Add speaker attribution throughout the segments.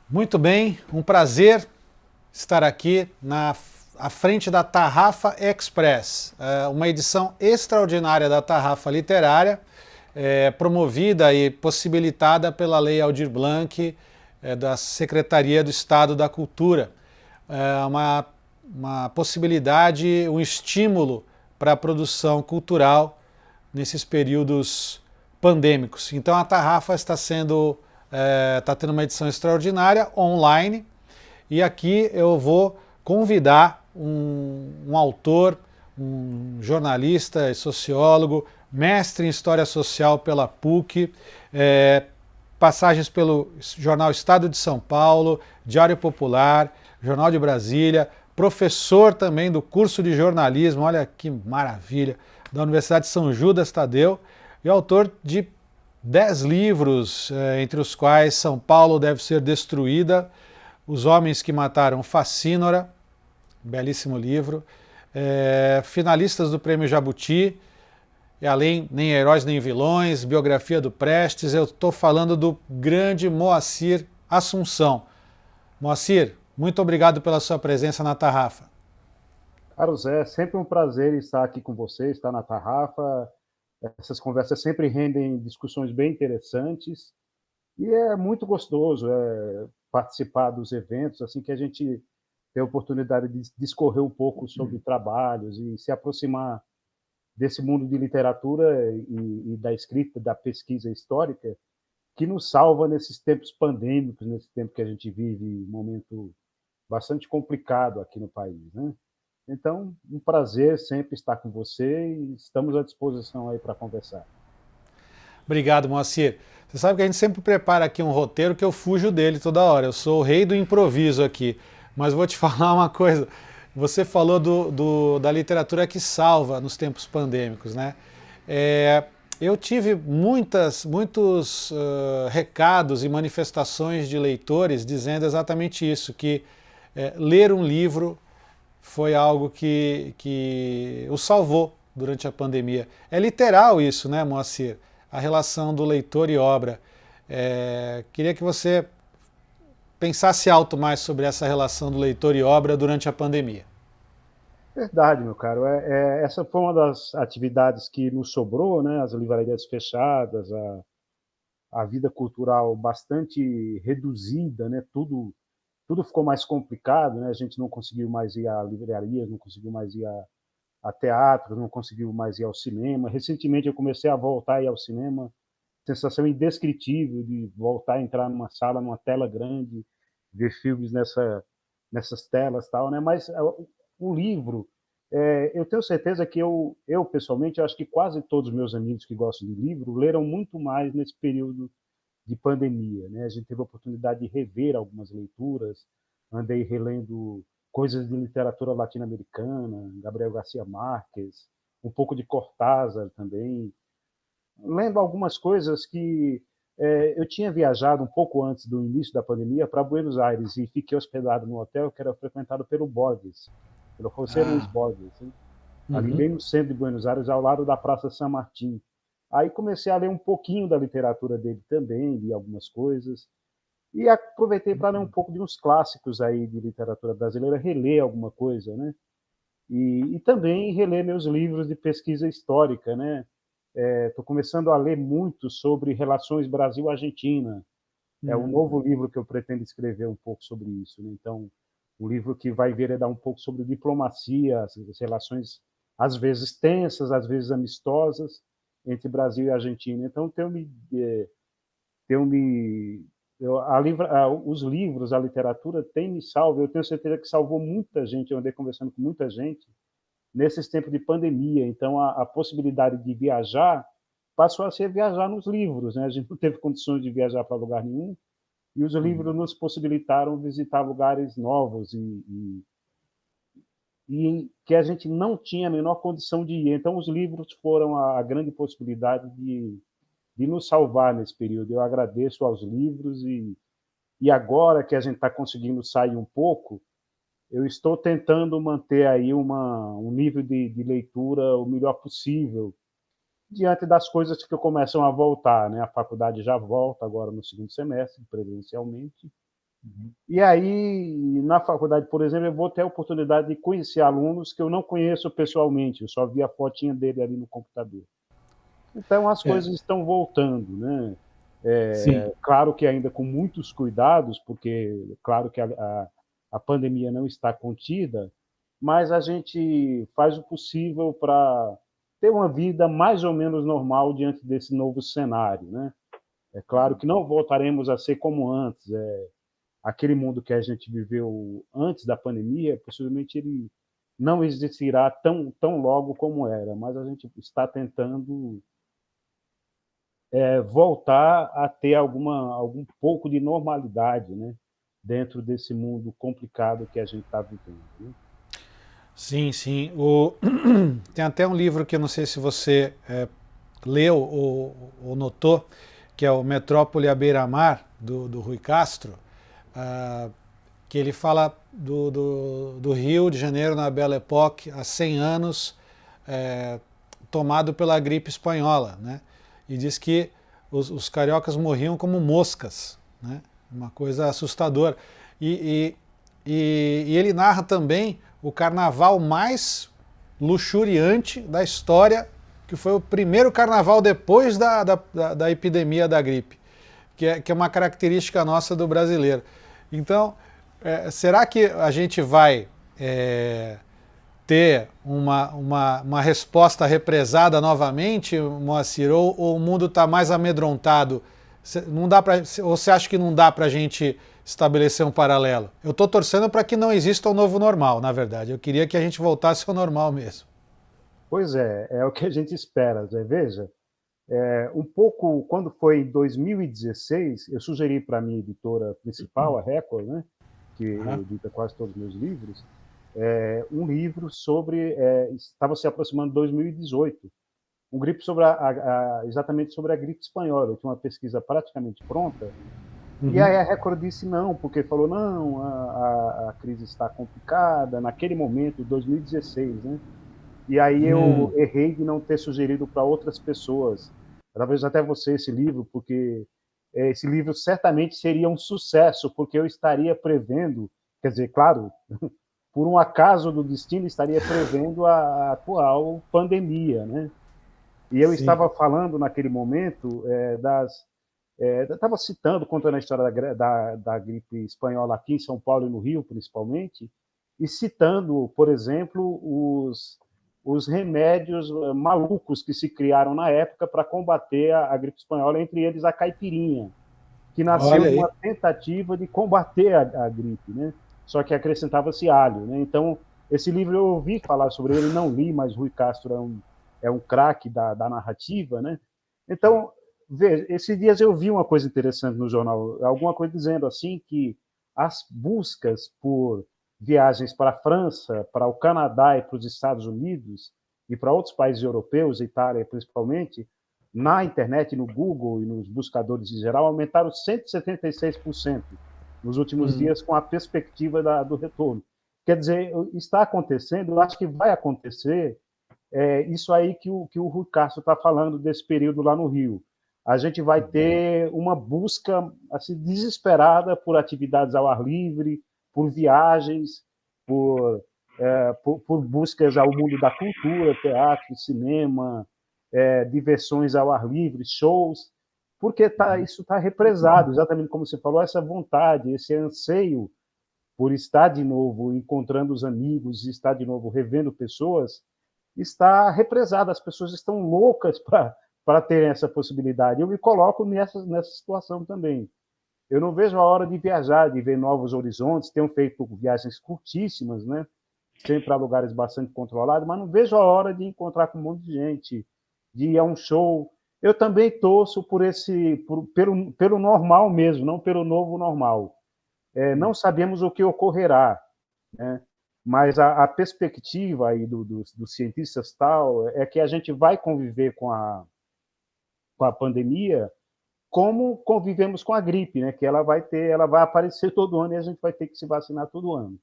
Speaker 1: Muito bem, um prazer estar aqui à frente da Tarrafa Express, uma edição extraordinária da Tarrafa Literária, promovida e possibilitada pela Lei Aldir Blanc, da Secretaria do Estado da Cultura. Uma possibilidade, um estímulo para a produção cultural nesses períodos pandêmicos. Então a Tarrafa está tendo uma edição extraordinária online e aqui eu vou convidar um autor, um jornalista e sociólogo, mestre em História Social pela PUC, passagens pelo jornal Estado de São Paulo, Diário Popular, Jornal de Brasília, professor também do curso de jornalismo, olha que maravilha, da Universidade de São Judas Tadeu, e autor de 10 livros, entre os quais São Paulo deve ser destruída, Os Homens que Mataram Facínora, belíssimo livro, finalistas do Prêmio Jabuti, e além Nem Heróis Nem Vilões, biografia do Prestes, eu estou falando do grande Moacir Assunção. Moacir, muito obrigado pela sua presença na Tarrafa.
Speaker 2: Carlos, é sempre um prazer estar aqui com você, estar na Tarrafa. Essas conversas sempre rendem discussões bem interessantes e é muito gostoso participar dos eventos, assim que a gente tem a oportunidade de discorrer um pouco sobre trabalhos e se aproximar desse mundo de literatura e da escrita, da pesquisa histórica, que nos salva nesses tempos pandêmicos, nesse tempo que a gente vive, um momento bastante complicado aqui no país, né? Então, um prazer sempre estar com você e estamos à disposição aí para conversar.
Speaker 1: Obrigado, Moacir. Você sabe que a gente sempre prepara aqui um roteiro que eu fujo dele toda hora. Eu sou o rei do improviso aqui. Mas vou te falar uma coisa. Você falou da literatura que salva nos tempos pandêmicos, né? Eu tive muitos recados e manifestações de leitores dizendo exatamente isso, que ler um livro foi algo que o salvou durante a pandemia. É literal isso, né, Moacir? A relação do leitor e obra. Queria que você pensasse alto mais sobre essa relação do leitor e obra durante a pandemia.
Speaker 2: Verdade, meu caro. Essa foi uma das atividades que nos sobrou, né? As livrarias fechadas, a vida cultural bastante reduzida, né? Tudo ficou mais complicado, né? A gente não conseguiu mais ir a livrarias, não conseguiu mais ir a teatro, não conseguiu mais ir ao cinema. Recentemente eu comecei a voltar a ir ao cinema, sensação indescritível de voltar a entrar numa sala, numa tela grande, ver filmes nessas telas tal, né? Mas o livro, eu tenho certeza que eu pessoalmente, eu acho que quase todos os meus amigos que gostam de livro leram muito mais nesse período de pandemia, né? A gente teve a oportunidade de rever algumas leituras, andei relendo coisas de literatura latino-americana, Gabriel Garcia Marques, um pouco de Cortázar também, lendo algumas coisas que eu tinha viajado um pouco antes do início da pandemia para Buenos Aires e fiquei hospedado no hotel que era frequentado pelo Borges, pelo José Luiz
Speaker 1: Ah,
Speaker 2: Borges, né? Ali
Speaker 1: uhum.
Speaker 2: bem no centro de Buenos Aires, ao lado da Praça San Martín. Aí comecei a ler um pouquinho da literatura dele também, li algumas coisas, e aproveitei para ler um pouco de uns clássicos aí de literatura brasileira, reler alguma coisa, né? E também reler meus livros de pesquisa histórica, né? Estou começando a ler muito sobre relações Brasil-Argentina. É um novo livro que eu pretendo escrever um pouco sobre isso, né? Então, um livro que vai enveredar um pouco sobre diplomacia, as relações às vezes tensas, às vezes amistosas entre Brasil e Argentina. Então, tenho me os livros, a literatura tem me salvo. Eu tenho certeza que salvou muita gente. Eu andei conversando com muita gente nesses tempos de pandemia. Então, a possibilidade de viajar passou a ser viajar nos livros, né? A gente não teve condições de viajar para lugar nenhum e os livros nos possibilitaram visitar lugares novos e que a gente não tinha a menor condição de ir. Então, os livros foram a grande possibilidade de nos salvar nesse período. Eu agradeço aos livros e agora que a gente está conseguindo sair um pouco, eu estou tentando manter aí um nível de leitura o melhor possível diante das coisas que começam a voltar, né? A faculdade já volta agora no segundo semestre, presencialmente, E aí, na faculdade, por exemplo, eu vou ter a oportunidade de conhecer alunos que eu não conheço pessoalmente, eu só vi a fotinha dele ali no computador. Então as
Speaker 1: É,
Speaker 2: coisas estão voltando, né.
Speaker 1: sim.
Speaker 2: Claro que ainda com muitos cuidados, porque claro que a pandemia não está contida, mas a gente faz o possível para ter uma vida mais ou menos normal diante desse novo cenário, né. É claro que não voltaremos a ser como antes, aquele mundo que a gente viveu antes da pandemia, possivelmente ele não existirá tão logo como era, mas a gente está tentando voltar a ter algum pouco de normalidade, né, dentro desse mundo complicado que a gente está vivendo. Né?
Speaker 1: Sim, sim. Tem até um livro que eu não sei se você leu ou notou, que é o Metrópole à Beira-Mar, do Rui Castro, ah, que ele fala do Rio de Janeiro na Belle Époque, há 100 anos, é, tomado pela gripe espanhola, né? E diz que os cariocas morriam como moscas, né? Uma coisa assustadora. E, e ele narra também o carnaval mais luxuriante da história, que foi o primeiro carnaval depois da epidemia da gripe, que é uma característica nossa do brasileiro. Então, será que a gente vai ter uma resposta represada novamente, Moacir, ou o mundo está mais amedrontado? Não dá pra, ou você acha que não dá para a gente estabelecer um paralelo? Eu estou torcendo para que não exista um novo normal, na verdade. Eu queria que a gente voltasse ao normal mesmo.
Speaker 2: Pois é o que a gente espera. Né? Veja, um pouco, quando foi em 2016, eu sugeri para a minha editora principal, a Record, né, que
Speaker 1: Uhum.
Speaker 2: edita quase todos os meus livros, um livro sobre, estava se aproximando de 2018, um gripe sobre exatamente sobre a gripe espanhola. Eu tinha uma pesquisa praticamente pronta, e
Speaker 1: Uhum.
Speaker 2: aí a Record disse não, porque falou, não, a crise está complicada, naquele momento, 2016, né? E aí eu
Speaker 1: Hum.
Speaker 2: errei de não ter sugerido para outras pessoas, talvez até você, esse livro, porque esse livro certamente seria um sucesso, porque eu estaria prevendo, quer dizer, claro, por um acaso do destino, estaria prevendo a atual pandemia, né? E eu
Speaker 1: Sim.
Speaker 2: estava falando naquele momento estava citando, contando a história da gripe espanhola aqui em São Paulo e no Rio, principalmente, e citando, por exemplo, os remédios malucos que se criaram na época para combater a gripe espanhola, entre eles a caipirinha, que nasceu
Speaker 1: Olha
Speaker 2: de
Speaker 1: aí.
Speaker 2: uma tentativa de combater a gripe, né? Só que acrescentava-se alho, né? Então, esse livro eu ouvi falar sobre ele, não li, mas Rui Castro é um craque da narrativa, né? Então, veja, esses dias eu vi uma coisa interessante no jornal, alguma coisa dizendo assim que as buscas por viagens para a França, para o Canadá e para os Estados Unidos e para outros países europeus, Itália principalmente, na internet, no Google e nos buscadores em geral, aumentaram 176% nos últimos
Speaker 1: Uhum.
Speaker 2: dias com a perspectiva do retorno. Quer dizer, está acontecendo, eu acho que vai acontecer isso aí que o Rui Castro está falando desse período lá no Rio. A gente vai ter uma busca assim, desesperada por atividades ao ar livre, por viagens, por buscas ao mundo da cultura, teatro, cinema, diversões ao ar livre, shows, porque isso está represado, exatamente como você falou, essa vontade, esse anseio por estar de novo encontrando os amigos, estar de novo revendo pessoas, está represada. As pessoas estão loucas para terem essa possibilidade. Eu me coloco nessa situação também. Eu não vejo a hora de viajar, de ver novos horizontes. Tenho feito viagens curtíssimas, né? Sempre a lugares bastante controlados, mas não vejo a hora de encontrar com um monte de gente, de ir a um show. Eu também torço pelo normal mesmo, não pelo novo normal. Não sabemos o que ocorrerá, né? Mas a perspectiva aí dos cientistas tal é que a gente vai conviver com a pandemia como convivemos com a gripe, né? Que ela vai aparecer todo ano e a gente vai ter que se vacinar todo ano.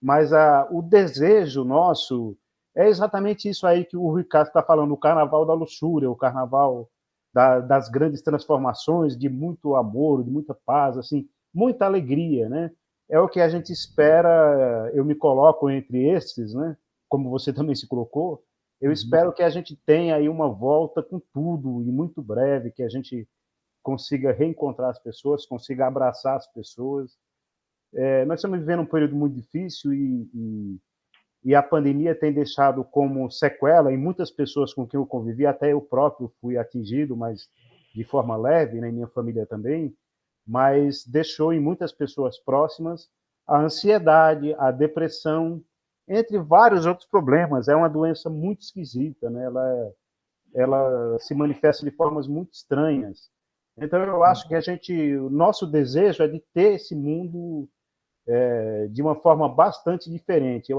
Speaker 2: Mas o desejo nosso é exatamente isso aí que o Ricardo está falando, o carnaval da luxúria, o carnaval das grandes transformações, de muito amor, de muita paz, assim, muita alegria, né? É o que a gente espera, eu me coloco entre esses, né? Como você também se colocou, eu espero que a gente tenha aí uma volta com tudo e muito breve, que a gente consiga reencontrar as pessoas, consiga abraçar as pessoas. Nós estamos vivendo um período muito difícil e a pandemia tem deixado como sequela em muitas pessoas com quem eu convivi, até eu próprio fui atingido, mas de forma leve, né, em minha família também, mas deixou em muitas pessoas próximas a ansiedade, a depressão, entre vários outros problemas. É uma doença muito esquisita, né? Ela se manifesta de formas muito estranhas. Então eu acho que o nosso desejo é de ter esse mundo de uma forma bastante diferente.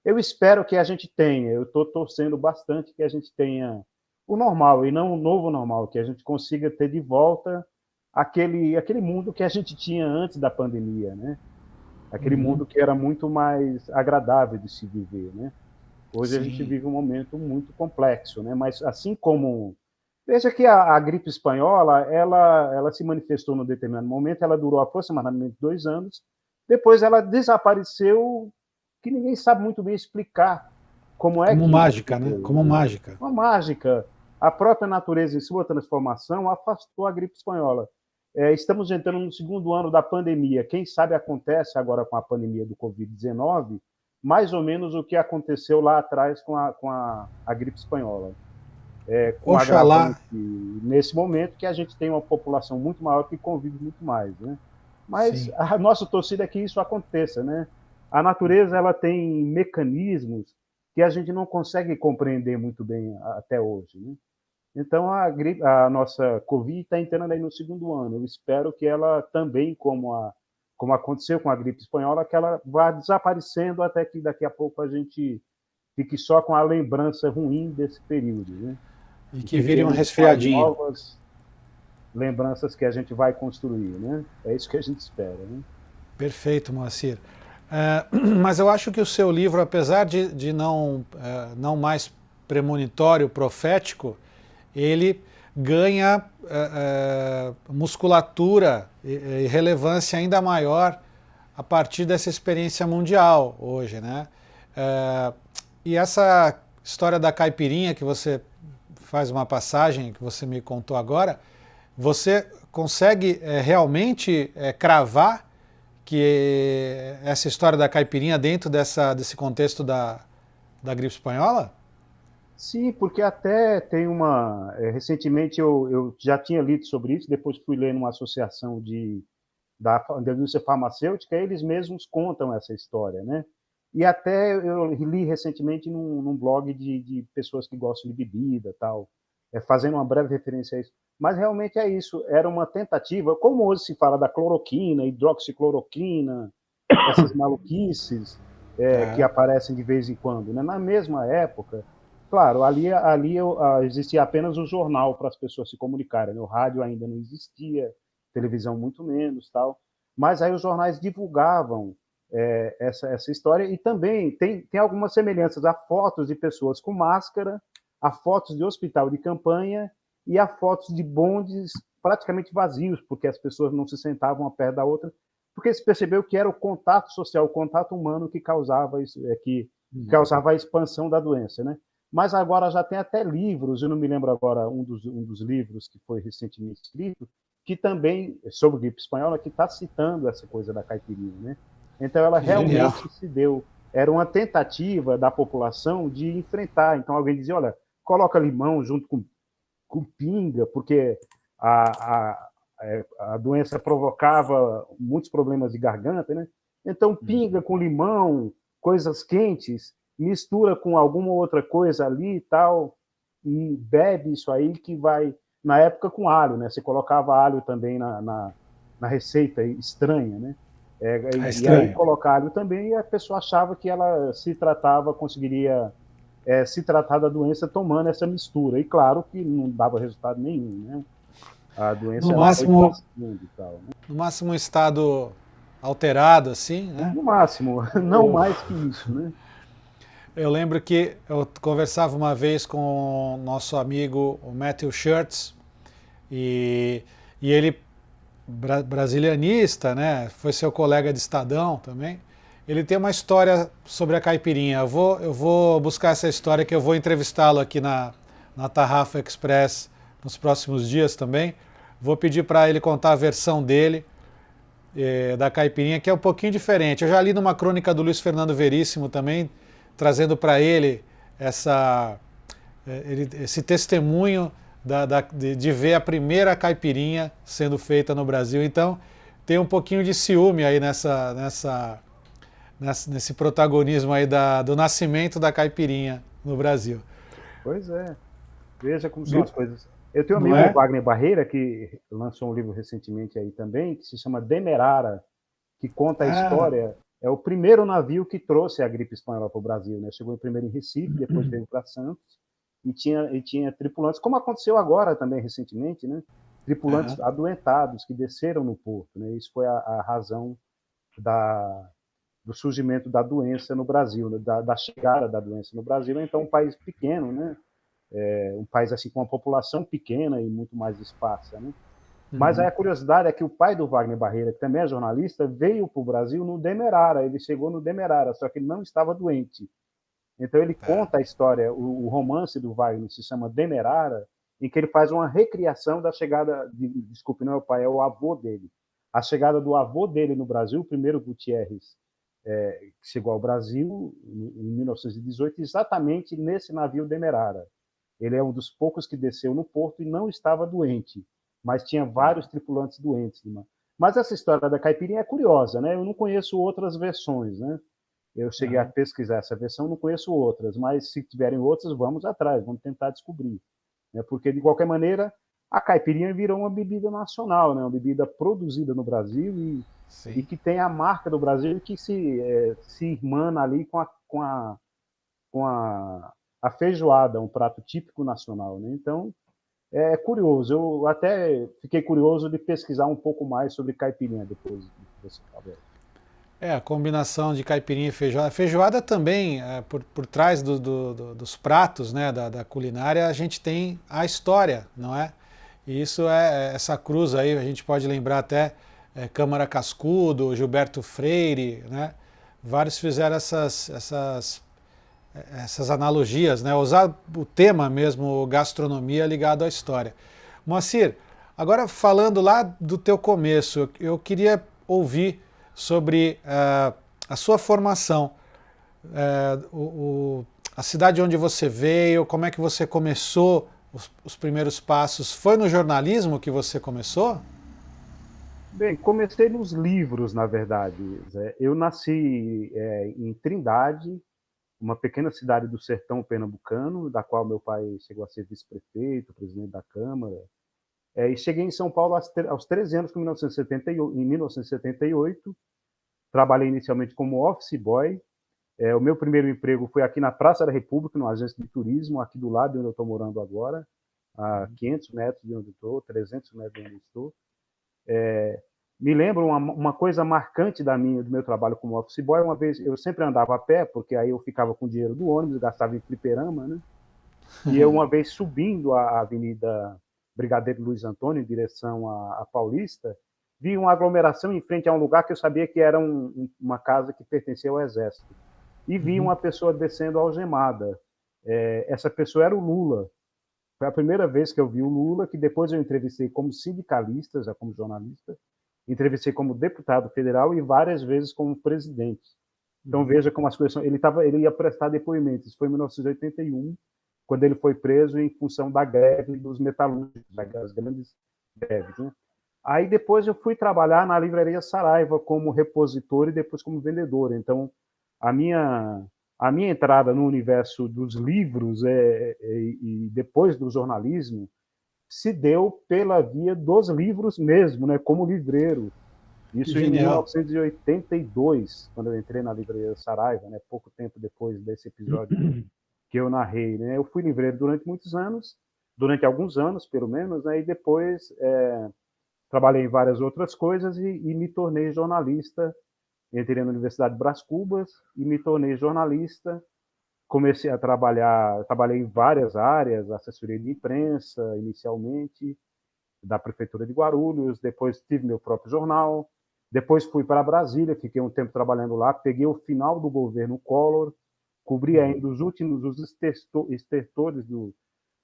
Speaker 2: Eu espero que a gente tenha, eu estou torcendo bastante que a gente tenha o normal e não o novo normal, que a gente consiga ter de volta aquele mundo que a gente tinha antes da pandemia, né? Aquele mundo que era muito mais agradável de se viver, né? Hoje a gente
Speaker 1: Sim.
Speaker 2: vive um momento muito complexo, né? Mas assim como veja que a gripe espanhola, ela se manifestou num determinado momento, ela durou aproximadamente 2 anos, depois ela desapareceu, que ninguém sabe muito bem explicar como é
Speaker 1: Como
Speaker 2: que isso
Speaker 1: mágica, né?
Speaker 2: foi,
Speaker 1: Como
Speaker 2: né?
Speaker 1: mágica.
Speaker 2: Uma mágica. A própria natureza, em sua transformação, afastou a gripe espanhola. Estamos entrando no segundo ano da pandemia. Quem sabe acontece agora com a pandemia do Covid-19, mais ou menos o que aconteceu lá atrás com a gripe espanhola. Com o
Speaker 1: Oxalá.
Speaker 2: agravante nesse momento que a gente tem uma população muito maior que convive muito mais, né? Mas
Speaker 1: Sim.
Speaker 2: a nossa torcida é que isso aconteça, né? A natureza ela tem mecanismos que a gente não consegue compreender muito bem até hoje, né? Então a nossa Covid está entrando aí no segundo ano. Eu espero que ela também, como aconteceu com a gripe espanhola, que ela vá desaparecendo até que daqui a pouco a gente fique só com a lembrança ruim desse período, né?
Speaker 1: E
Speaker 2: E
Speaker 1: que vire um
Speaker 2: fiquemos com as
Speaker 1: resfriadinho.
Speaker 2: novas lembranças que a gente vai construir, né? É isso que a gente espera, né?
Speaker 1: Perfeito, Moacir. Mas eu acho que o seu livro, apesar de não mais premonitório, profético, ele ganha musculatura e relevância ainda maior a partir dessa experiência mundial hoje, né? E essa história da caipirinha que você faz uma passagem que você me contou agora, você consegue realmente cravar que essa história da caipirinha dentro desse contexto da gripe espanhola?
Speaker 2: Sim, porque até tem recentemente eu já tinha lido sobre isso, depois fui ler numa associação da indústria farmacêutica, eles mesmos contam essa história, né? E até eu li recentemente num blog de pessoas que gostam de bebida, tal, fazendo uma breve referência a isso. Mas realmente é isso, era uma tentativa, como hoje se fala da cloroquina, hidroxicloroquina, essas maluquices que
Speaker 1: Aham.
Speaker 2: aparecem de vez em quando, né? Na mesma época, claro, ali existia apenas o jornal para as pessoas se comunicarem, né? O rádio ainda não existia, televisão muito menos, tal. Mas aí os jornais divulgavam essa história e também tem algumas semelhanças a fotos de pessoas com máscara, a fotos de hospital de campanha e a fotos de bondes praticamente vazios, porque as pessoas não se sentavam uma perto da outra, porque se percebeu que era o contato social, o contato humano que causava isso, que causava a expansão da doença, né? Mas agora já tem até livros, eu não me lembro agora um dos livros que foi recentemente escrito, que também, sobre gripe espanhola, que está citando essa coisa da caipirinha, né? Então ela
Speaker 1: Que genial.
Speaker 2: realmente se deu, era uma tentativa da população de enfrentar, então alguém dizia, olha, coloca limão junto com pinga, porque a, a, a doença provocava muitos problemas de garganta, né? Então pinga com limão, coisas quentes, mistura com alguma outra coisa ali e tal, e bebe isso aí que vai, na época com alho, né? Você colocava alho também na receita estranha, né?
Speaker 1: É
Speaker 2: E aí
Speaker 1: estranho.
Speaker 2: colocar alho também, e a pessoa achava que ela conseguiria se tratar da doença tomando essa mistura. E claro que não dava resultado nenhum, né? A
Speaker 1: No
Speaker 2: doença ela foi
Speaker 1: máximo,
Speaker 2: passando e tal, né?
Speaker 1: no máximo um estado alterado, assim, né?
Speaker 2: No máximo, não
Speaker 1: O-
Speaker 2: mais que isso, né?
Speaker 1: Eu lembro que eu conversava uma vez com o nosso amigo o Matthew Shirts e ele brasilianista, né? Foi seu colega de Estadão também. Ele tem uma história sobre a caipirinha. Eu vou buscar essa história, que eu vou entrevistá-lo aqui na Tarrafa Express nos próximos dias também. Vou pedir para ele contar a versão dele da caipirinha, que é um pouquinho diferente. Eu já li numa crônica do Luiz Fernando Veríssimo também, trazendo para ele esse testemunho de ver a primeira caipirinha sendo feita no Brasil. Então, tem um pouquinho de ciúme aí nesse protagonismo aí do nascimento da caipirinha no Brasil.
Speaker 2: Pois é. Veja como são as coisas. Eu tenho um
Speaker 1: Não
Speaker 2: amigo,
Speaker 1: é?
Speaker 2: Wagner Barreira, que lançou um livro recentemente aí também, que se chama Demerara, que conta a
Speaker 1: Ah,
Speaker 2: história. É o primeiro navio que trouxe a gripe espanhola para o Brasil, né? Chegou primeiro em Recife, depois veio para Santos, e tinha tripulantes, como aconteceu agora também recentemente, né? Tripulantes
Speaker 1: aham.
Speaker 2: adoentados que desceram no porto, né? Isso foi a razão do surgimento da doença no Brasil, né? Da chegada da doença no Brasil. Então, um país pequeno, né? Um país assim com uma população pequena e muito mais esparsa, né? Mas aí
Speaker 1: Uhum.
Speaker 2: a curiosidade é que o pai do Wagner Barreira, que também é jornalista, veio para o Brasil no Demerara. Ele chegou no Demerara, só que ele não estava doente. Então ele
Speaker 1: Tá.
Speaker 2: conta a história, o romance do Wagner se chama Demerara, em que ele faz uma recriação da chegada, desculpe, não é o pai, é o avô dele. A chegada do avô dele no Brasil, o primeiro Gutierrez, que chegou ao Brasil em 1918, exatamente nesse navio Demerara. Ele é um dos poucos que desceu no porto e não estava doente, mas tinha vários tripulantes doentes. Né? Mas essa história da caipirinha é curiosa, né? Eu não conheço outras versões, né? Eu cheguei a
Speaker 1: Aham.
Speaker 2: pesquisar essa versão, não conheço outras, mas se tiverem outras, vamos atrás, vamos tentar descobrir. Né? Porque, de qualquer maneira, a caipirinha virou uma bebida nacional, né? Uma bebida produzida no Brasil e
Speaker 1: Sim.
Speaker 2: que tem a marca do Brasil que se irmana ali com a feijoada, um prato típico nacional. Né? Então, é curioso. Eu até fiquei curioso de pesquisar um pouco mais sobre caipirinha depois do que você falou.
Speaker 1: A combinação de caipirinha e feijoada. A feijoada também, por trás dos pratos, né, da culinária, a gente tem a história, não é? E isso essa cruz aí, a gente pode lembrar até Câmara Cascudo, Gilberto Freire, né? Vários fizeram essas analogias, né? Usar o tema mesmo, gastronomia, ligado à história. Moacir, agora falando lá do teu começo, eu queria ouvir sobre a sua formação, a cidade onde você veio, como é que você começou os primeiros passos. Foi no jornalismo que você começou?
Speaker 2: Bem, comecei nos livros, na verdade. Zé. Eu nasci em Trindade, uma pequena cidade do sertão pernambucano, da qual meu pai chegou a ser vice-prefeito, presidente da Câmara. E cheguei em São Paulo aos 13 anos, em 1978. Trabalhei inicialmente como office boy. O meu primeiro emprego foi aqui na Praça da República, numa agência de turismo, aqui do lado de onde eu estou morando agora, a 500 metros de onde eu estou, 300 metros de onde eu estou. Me lembro uma coisa marcante do meu trabalho como office boy. Uma vez eu sempre andava a pé, porque aí eu ficava com o dinheiro do ônibus, gastava em fliperama, né? E eu, uma vez subindo a Avenida Brigadeiro Luiz Antônio, em direção à Paulista, vi uma aglomeração em frente a um lugar que eu sabia que era uma casa que pertencia ao Exército. E vi
Speaker 1: Uhum.
Speaker 2: uma pessoa descendo algemada. Essa pessoa era o Lula. Foi a primeira vez que eu vi o Lula, que depois eu entrevistei como sindicalista, já como jornalista, entrevistei como deputado federal e várias vezes como presidente. Então
Speaker 1: Uhum.
Speaker 2: veja como as coisas são. Ele ia prestar depoimentos. Isso foi em 1981, quando ele foi preso em função da greve dos metalúrgicos, das grandes greves. Né? Aí depois eu fui trabalhar na livraria Saraiva como repositor e depois como vendedor. Então a minha a minha entrada no universo dos livros e depois do jornalismo se deu pela via dos livros mesmo, né, como livreiro.
Speaker 1: Que
Speaker 2: Isso em
Speaker 1: genial.
Speaker 2: 1982, quando eu entrei na livraria Saraiva, né, pouco tempo depois desse episódio que eu narrei. Né. Eu fui livreiro durante muitos anos, durante alguns anos, pelo menos, né, e depois trabalhei em várias outras coisas e me tornei jornalista. Entrei na Universidade de Brás Cubas e me tornei jornalista. Comecei a trabalhar, trabalhei em várias áreas, assessoria de imprensa inicialmente, da Prefeitura de Guarulhos, depois tive meu próprio jornal, depois fui para Brasília, fiquei um tempo trabalhando lá, peguei o final do governo Collor, cobri ainda os últimos, os estertores do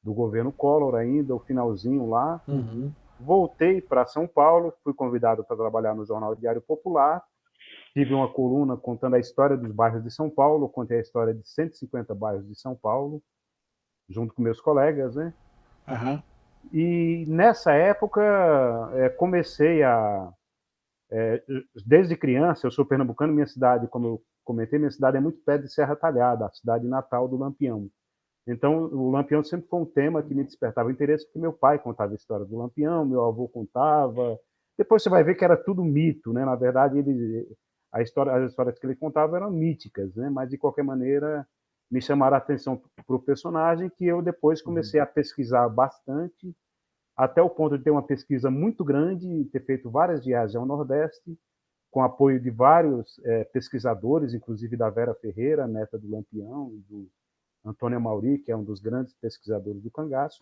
Speaker 2: governo Collor ainda, o finalzinho lá. Voltei para São Paulo, fui convidado para trabalhar no Jornal Diário Popular, tive uma coluna contando a história dos bairros de São Paulo, contei a história de 150 bairros de São Paulo, junto com meus colegas, né?
Speaker 1: Aham.
Speaker 2: E nessa época comecei desde criança, eu sou pernambucano, minha cidade, como eu comentei, minha cidade é muito perto de Serra Talhada, a cidade natal do Lampião. Então, o Lampião sempre foi um tema que me despertava interesse, porque meu pai contava a história do Lampião, meu avô contava. Depois você vai ver que era tudo mito, né? Na verdade, as histórias que ele contava eram míticas, né? Mas, de qualquer maneira, me chamaram a atenção para o personagem, que eu depois comecei a pesquisar bastante, até o ponto de ter uma pesquisa muito grande, ter feito várias viagens ao Nordeste, com apoio de vários pesquisadores, inclusive da Vera Ferreira, neta do Lampião, do Antônio Mauri, que é um dos grandes pesquisadores do cangaço.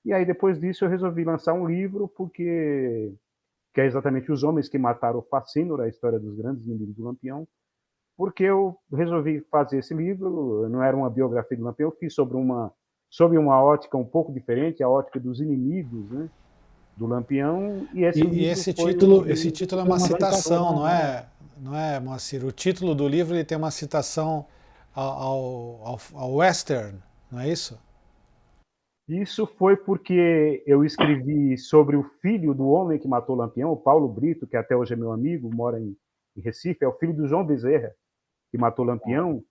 Speaker 2: E aí, depois disso, eu resolvi lançar um livro, que é exatamente Os Homens que Mataram o Facínora, a história dos grandes inimigos do Lampião, porque eu resolvi fazer esse livro, não era uma biografia do Lampião, eu fiz sobre uma ótica um pouco diferente, a ótica dos inimigos, né, do Lampião, e esse
Speaker 1: E
Speaker 2: livro
Speaker 1: esse
Speaker 2: foi
Speaker 1: título, esse título é uma
Speaker 2: uma
Speaker 1: citação,
Speaker 2: citação.
Speaker 1: não é, Moacir? O título do livro ele tem uma citação ao western, não é isso?
Speaker 2: Isso foi porque eu escrevi sobre o filho do homem que matou o Lampião, o Paulo Brito, que até hoje é meu amigo, mora em Recife, é o filho do João Bezerra, que matou o Lampião,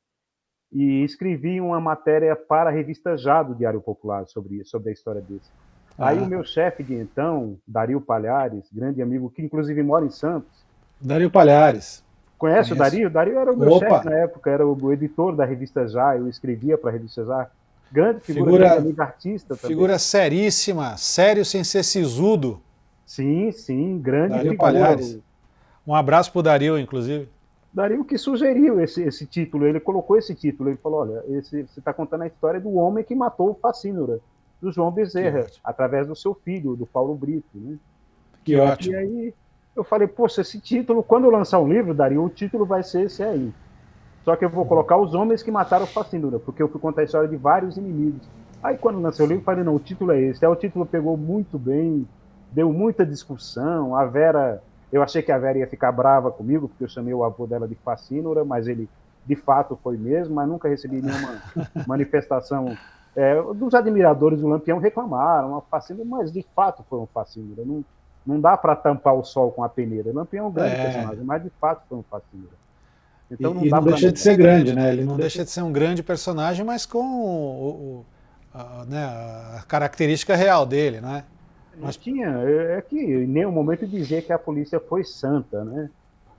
Speaker 2: e escrevi uma matéria para a revista Já do Diário Popular sobre a história desse. Aí o
Speaker 1: Aham.
Speaker 2: meu chefe de então, Dario Palhares, grande amigo, que inclusive mora em Santos,
Speaker 1: Dario Palhares,
Speaker 2: conhece o
Speaker 1: conheço.
Speaker 2: Dario? O Dario era o meu chefe
Speaker 1: Opa,
Speaker 2: na época, era o editor da revista Já, eu escrevia para a revista Já. Grande figura, grande
Speaker 1: figura,
Speaker 2: amigo, artista também.
Speaker 1: figura seríssima, sério sem ser sisudo,
Speaker 2: Sim, sim, grande
Speaker 1: Dario
Speaker 2: figura.
Speaker 1: Palhares. Um abraço pro Dario, inclusive.
Speaker 2: Dario que sugeriu esse título, ele colocou esse título, ele falou, olha, você está contando a história do homem que matou o Facínora, do João
Speaker 1: Que
Speaker 2: Bezerra,
Speaker 1: ótimo,
Speaker 2: através do seu filho, do Paulo Brito, né?
Speaker 1: que
Speaker 2: E
Speaker 1: ótimo.
Speaker 2: aí eu falei, poxa, esse título, quando eu lançar um livro, Dario, o título vai ser esse aí. Só que eu vou colocar Os Homens que Mataram o Facínora, porque eu fui contar a história de vários inimigos. Aí quando eu lancei o livro, eu falei, não, o título é esse. Aí o título pegou muito bem, deu muita discussão. A Vera, eu achei que a Vera ia ficar brava comigo, porque eu chamei o avô dela de Facínora, mas ele de fato foi mesmo, mas nunca recebi nenhuma manifestação. Dos admiradores do Lampião reclamaram, a Facínora, mas de fato foi um Facínora. Não dá para tampar o sol com a peneira. O Lampião é um grande
Speaker 1: É,
Speaker 2: personagem, mas de fato foi um Facínora. Então não
Speaker 1: e
Speaker 2: dá
Speaker 1: não
Speaker 2: para
Speaker 1: deixa de
Speaker 2: negar.
Speaker 1: ser grande, né? Ele não deixa de ser um grande personagem, mas com né, a característica real dele, né?
Speaker 2: Não
Speaker 1: Mas
Speaker 2: tinha, que em nenhum momento dizer que a polícia foi santa, né?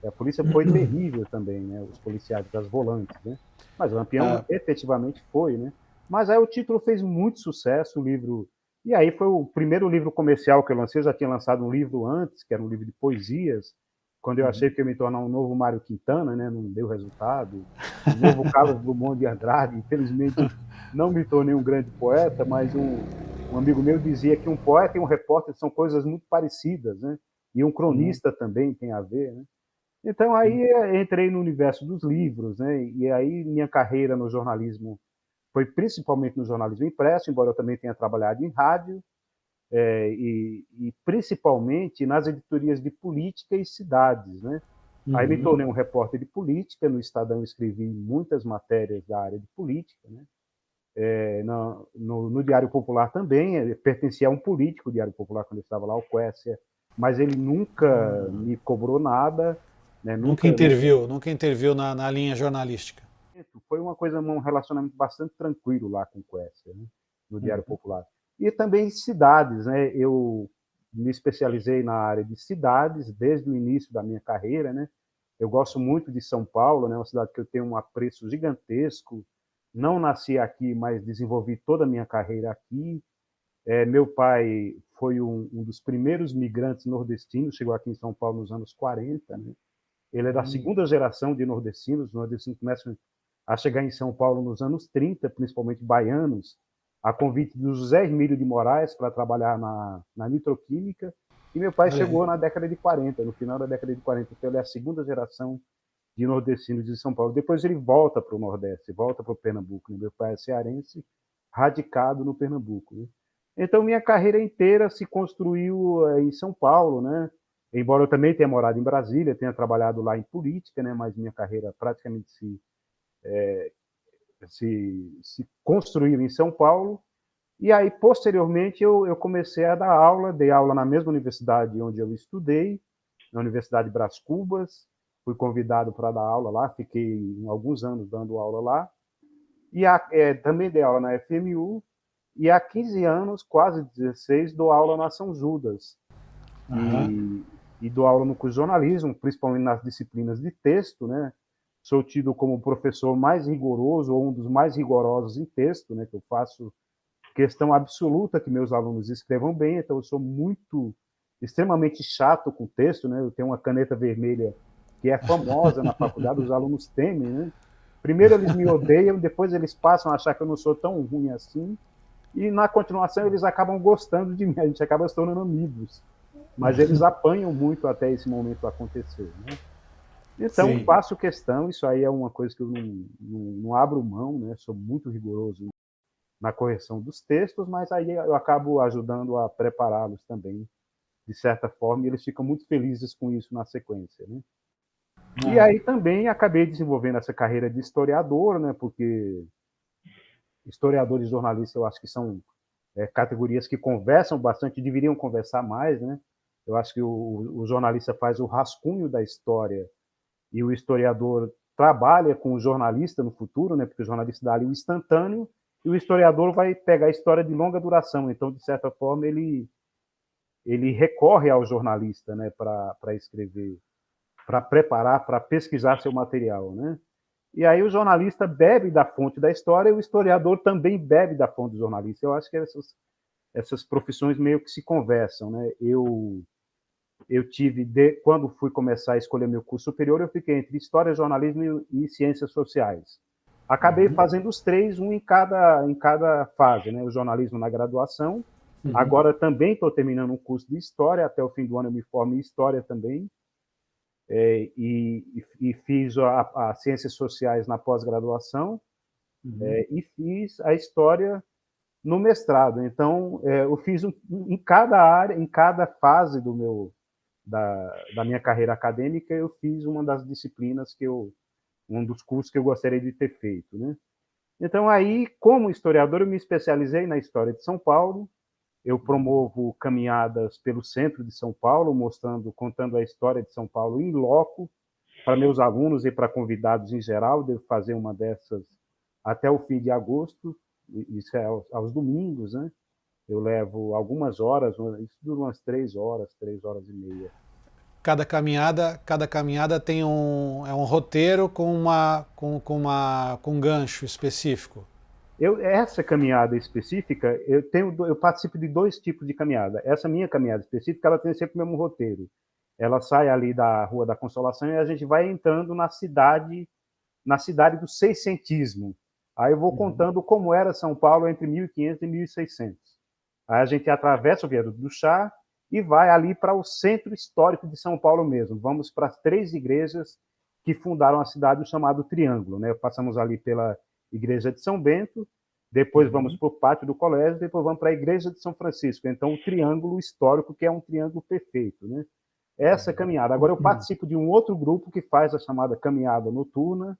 Speaker 2: A polícia foi terrível também, né? Os policiais das volantes, né? Mas o Lampião
Speaker 1: ah,
Speaker 2: efetivamente foi, né? Mas aí o título fez muito sucesso, o livro. E aí foi o primeiro livro comercial que eu lancei. Eu já tinha lançado um livro antes, que era um livro de poesias, quando eu achei que eu ia me tornar um novo Mário Quintana, né? Não deu resultado. Um novo Carlos Drummond de Andrade. Infelizmente, não me tornei um grande poeta, mas um amigo meu dizia que um poeta e um repórter são coisas muito parecidas, né? E um cronista também tem a ver, né? Então aí entrei no universo dos livros, né? E aí minha carreira no jornalismo foi principalmente no jornalismo impresso, embora eu também tenha trabalhado em rádio, e principalmente nas editorias de política e cidades, né? Aí me tornei um repórter de política, no Estadão escrevi muitas matérias da área de política, né? No Diário Popular também, pertencia a um político, o Diário Popular, quando eu estava lá, o Quécia, mas ele nunca me cobrou nada, né?
Speaker 1: nunca interviu na linha jornalística.
Speaker 2: Foi uma coisa, um relacionamento bastante tranquilo lá com o Quécia, né? No Diário Popular. E também cidades, né? Eu me especializei na área de cidades desde o início da minha carreira, né? Eu gosto muito de São Paulo, né? Uma cidade que eu tenho um apreço gigantesco. Não nasci aqui, mas desenvolvi toda a minha carreira aqui. Meu pai foi um dos primeiros migrantes nordestinos, chegou aqui em São Paulo nos anos 40, né? Ele é da segunda geração de nordestinos. Os nordestinos começam a chegar em São Paulo nos anos 30, principalmente baianos, a convite do José Hermílio de Moraes para trabalhar na nitroquímica, e meu pai chegou na década de 40, no final da década de 40, então ele é a segunda geração de nordestinos de São Paulo. Depois ele volta para o Nordeste, volta para o Pernambuco, né? Meu pai é cearense, radicado no Pernambuco, né? Então minha carreira inteira se construiu em São Paulo, né? Embora eu também tenha morado em Brasília, tenha trabalhado lá em política, né? Mas minha carreira praticamente se construiu em São Paulo. E aí, posteriormente, eu comecei a dar aula, dei aula na mesma universidade onde eu estudei, na Universidade Brás Cubas, fui convidado para dar aula lá, fiquei alguns anos dando aula lá, e também dei aula na FMU, e há 15 anos, quase 16, dou aula na São Judas, e dou aula no curso de jornalismo, principalmente nas disciplinas de texto, né? Sou tido como o professor mais rigoroso, ou um dos mais rigorosos em texto, né? Que eu faço questão absoluta que meus alunos escrevam bem, então eu sou extremamente chato com texto, né? Eu tenho uma caneta vermelha que é famosa na faculdade, os alunos temem, né? Primeiro eles me odeiam, depois eles passam a achar que eu não sou tão ruim assim, e na continuação eles acabam gostando de mim, a gente acaba se tornando amigos. Mas eles apanham muito até esse momento acontecer, né? Então, sim, faço questão, isso aí é uma coisa que eu não abro mão, né? Sou muito rigoroso na correção dos textos, mas aí eu acabo ajudando a prepará-los também, de certa forma, e eles ficam muito felizes com isso na sequência, né? E aí também acabei desenvolvendo essa carreira de historiador, né? Porque historiadores e jornalistas eu acho que são categorias que conversam bastante, deveriam conversar mais, né? Eu acho que o jornalista faz o rascunho da história e o historiador trabalha com o jornalista no futuro, né? Porque o jornalista dá ali o instantâneo e o historiador vai pegar a história de longa duração. Então, de certa forma, ele recorre ao jornalista, né? Para escrever, para preparar, para pesquisar seu material, né? E aí o jornalista bebe da fonte da história e o historiador também bebe da fonte do jornalista. Eu acho que essas profissões meio que se conversam, né? Eu tive, quando fui começar a escolher meu curso superior, eu fiquei entre História, Jornalismo e Ciências Sociais. Acabei fazendo os três, um em cada fase, né? O jornalismo na graduação, agora também estou terminando um curso de História, até o fim do ano eu me formo em História também, e fiz a Ciências Sociais na pós-graduação, e fiz a História no mestrado. Então, eu fiz em cada área, em cada fase da minha carreira acadêmica, eu fiz uma das disciplinas um dos cursos que eu gostaria de ter feito, né? Então aí, como historiador, eu me especializei na história de São Paulo. Eu promovo caminhadas pelo centro de São Paulo, contando a história de São Paulo em loco para meus alunos e para convidados em geral. Devo fazer uma dessas até o fim de agosto, isso é aos domingos, né? Eu levo algumas horas, isso dura umas 3 horas, 3 horas e meia.
Speaker 1: Cada caminhada tem um roteiro com um gancho específico.
Speaker 2: Essa caminhada específica, eu participo de 2 tipos de caminhada. Essa minha caminhada específica, ela tem sempre o mesmo roteiro. Ela sai ali da Rua da Consolação e a gente vai entrando na cidade do seiscentismo. Aí eu vou contando como era São Paulo entre 1500 e 1600. Aí a gente atravessa o Viaduto do Chá e vai ali para o centro histórico de São Paulo mesmo. Vamos para as 3 igrejas que fundaram a cidade, chamado Triângulo, né? Passamos ali pela Igreja de São Bento, depois vamos para o Pátio do Colégio, depois vamos para a Igreja de São Francisco. Então, o triângulo histórico, que é um triângulo perfeito, né? Essa caminhada. Agora, eu participo de um outro grupo que faz a chamada caminhada noturna.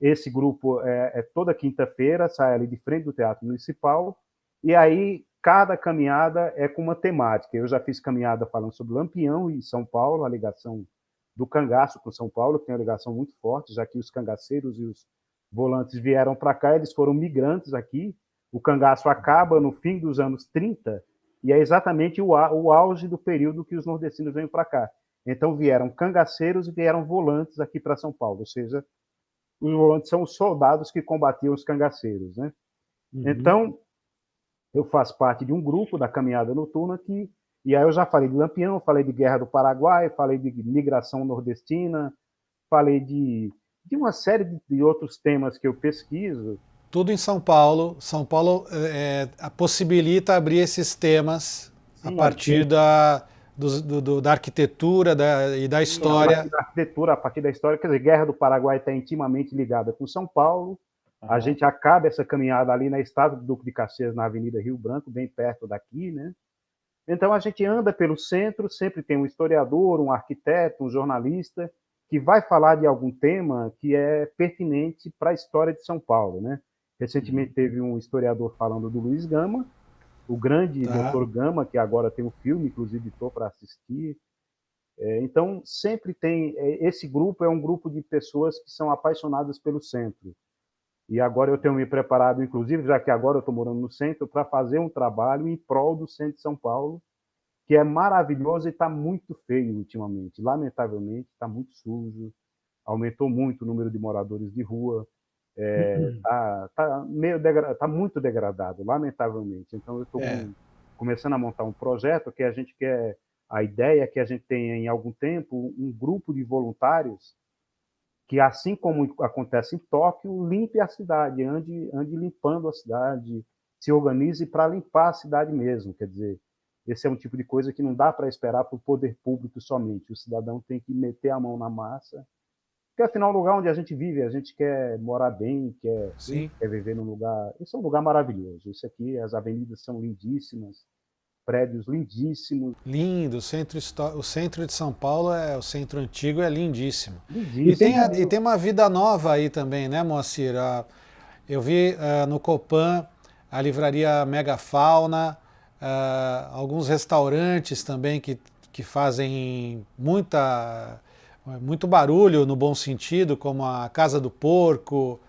Speaker 2: Esse grupo é toda quinta-feira, sai ali de frente do Teatro Municipal, e aí cada caminhada é com uma temática. Eu já fiz caminhada falando sobre Lampião e São Paulo, a ligação do cangaço com São Paulo, que tem uma ligação muito forte, já que os cangaceiros e os volantes vieram para cá, eles foram migrantes aqui. O cangaço acaba no fim dos anos 30, e é exatamente o auge do período que os nordestinos vêm para cá. Então vieram cangaceiros e vieram volantes aqui para São Paulo, ou seja, os volantes são os soldados que combatiam os cangaceiros, né? Então, eu faço parte de um grupo da caminhada noturna e aí eu já falei de Lampião, falei de Guerra do Paraguai, falei de migração nordestina, falei de uma série de outros temas que eu pesquiso,
Speaker 1: Tudo em São Paulo. São Paulo possibilita abrir esses temas a
Speaker 2: Sim,
Speaker 1: partir da arquitetura e da
Speaker 2: sim, a partir
Speaker 1: história.
Speaker 2: da arquitetura, a partir da história, quer dizer, Guerra do Paraguai está intimamente ligada com São Paulo. A
Speaker 1: Aham.
Speaker 2: gente acaba essa caminhada ali na Estrada do Duque de Caxias, na Avenida Rio Branco, bem perto daqui, né? Então a gente anda pelo centro, sempre tem um historiador, um arquiteto, um jornalista que vai falar de algum tema que é pertinente para a história de São Paulo, né? Recentemente teve um historiador falando do Luiz Gama, o grande
Speaker 1: Tá.
Speaker 2: Dr. Gama, que agora tem um filme, inclusive estou para assistir. Então sempre tem esse grupo é um grupo de pessoas que são apaixonadas pelo centro. E agora eu tenho me preparado, inclusive, já que agora eu estou morando no centro, para fazer um trabalho em prol do centro de São Paulo, que é maravilhoso e está muito feio ultimamente. Lamentavelmente, está muito sujo, aumentou muito o número de moradores de rua, tá muito degradado, lamentavelmente. Então eu estou
Speaker 1: É.
Speaker 2: começando a montar um projeto que a gente quer, a ideia é que a gente tenha em algum tempo um grupo de voluntários que, assim como acontece em Tóquio, limpe a cidade, ande limpando a cidade, se organize para limpar a cidade mesmo. Quer dizer, esse é um tipo de coisa que não dá para esperar para o poder público somente. O cidadão tem que meter a mão na massa, porque afinal, o lugar onde a gente vive, a gente quer morar bem,
Speaker 1: Sim.
Speaker 2: quer viver num lugar. Esse é um lugar maravilhoso. Isso aqui, as avenidas são lindíssimas, prédios lindíssimos,
Speaker 1: Lindo. O centro de São Paulo, o centro antigo, é lindíssimo.
Speaker 2: lindíssimos.
Speaker 1: E tem uma vida nova aí também, né, Moacir? Eu vi no Copan a livraria Megafauna, alguns restaurantes também que fazem muito barulho no bom sentido, como a Casa do Porco,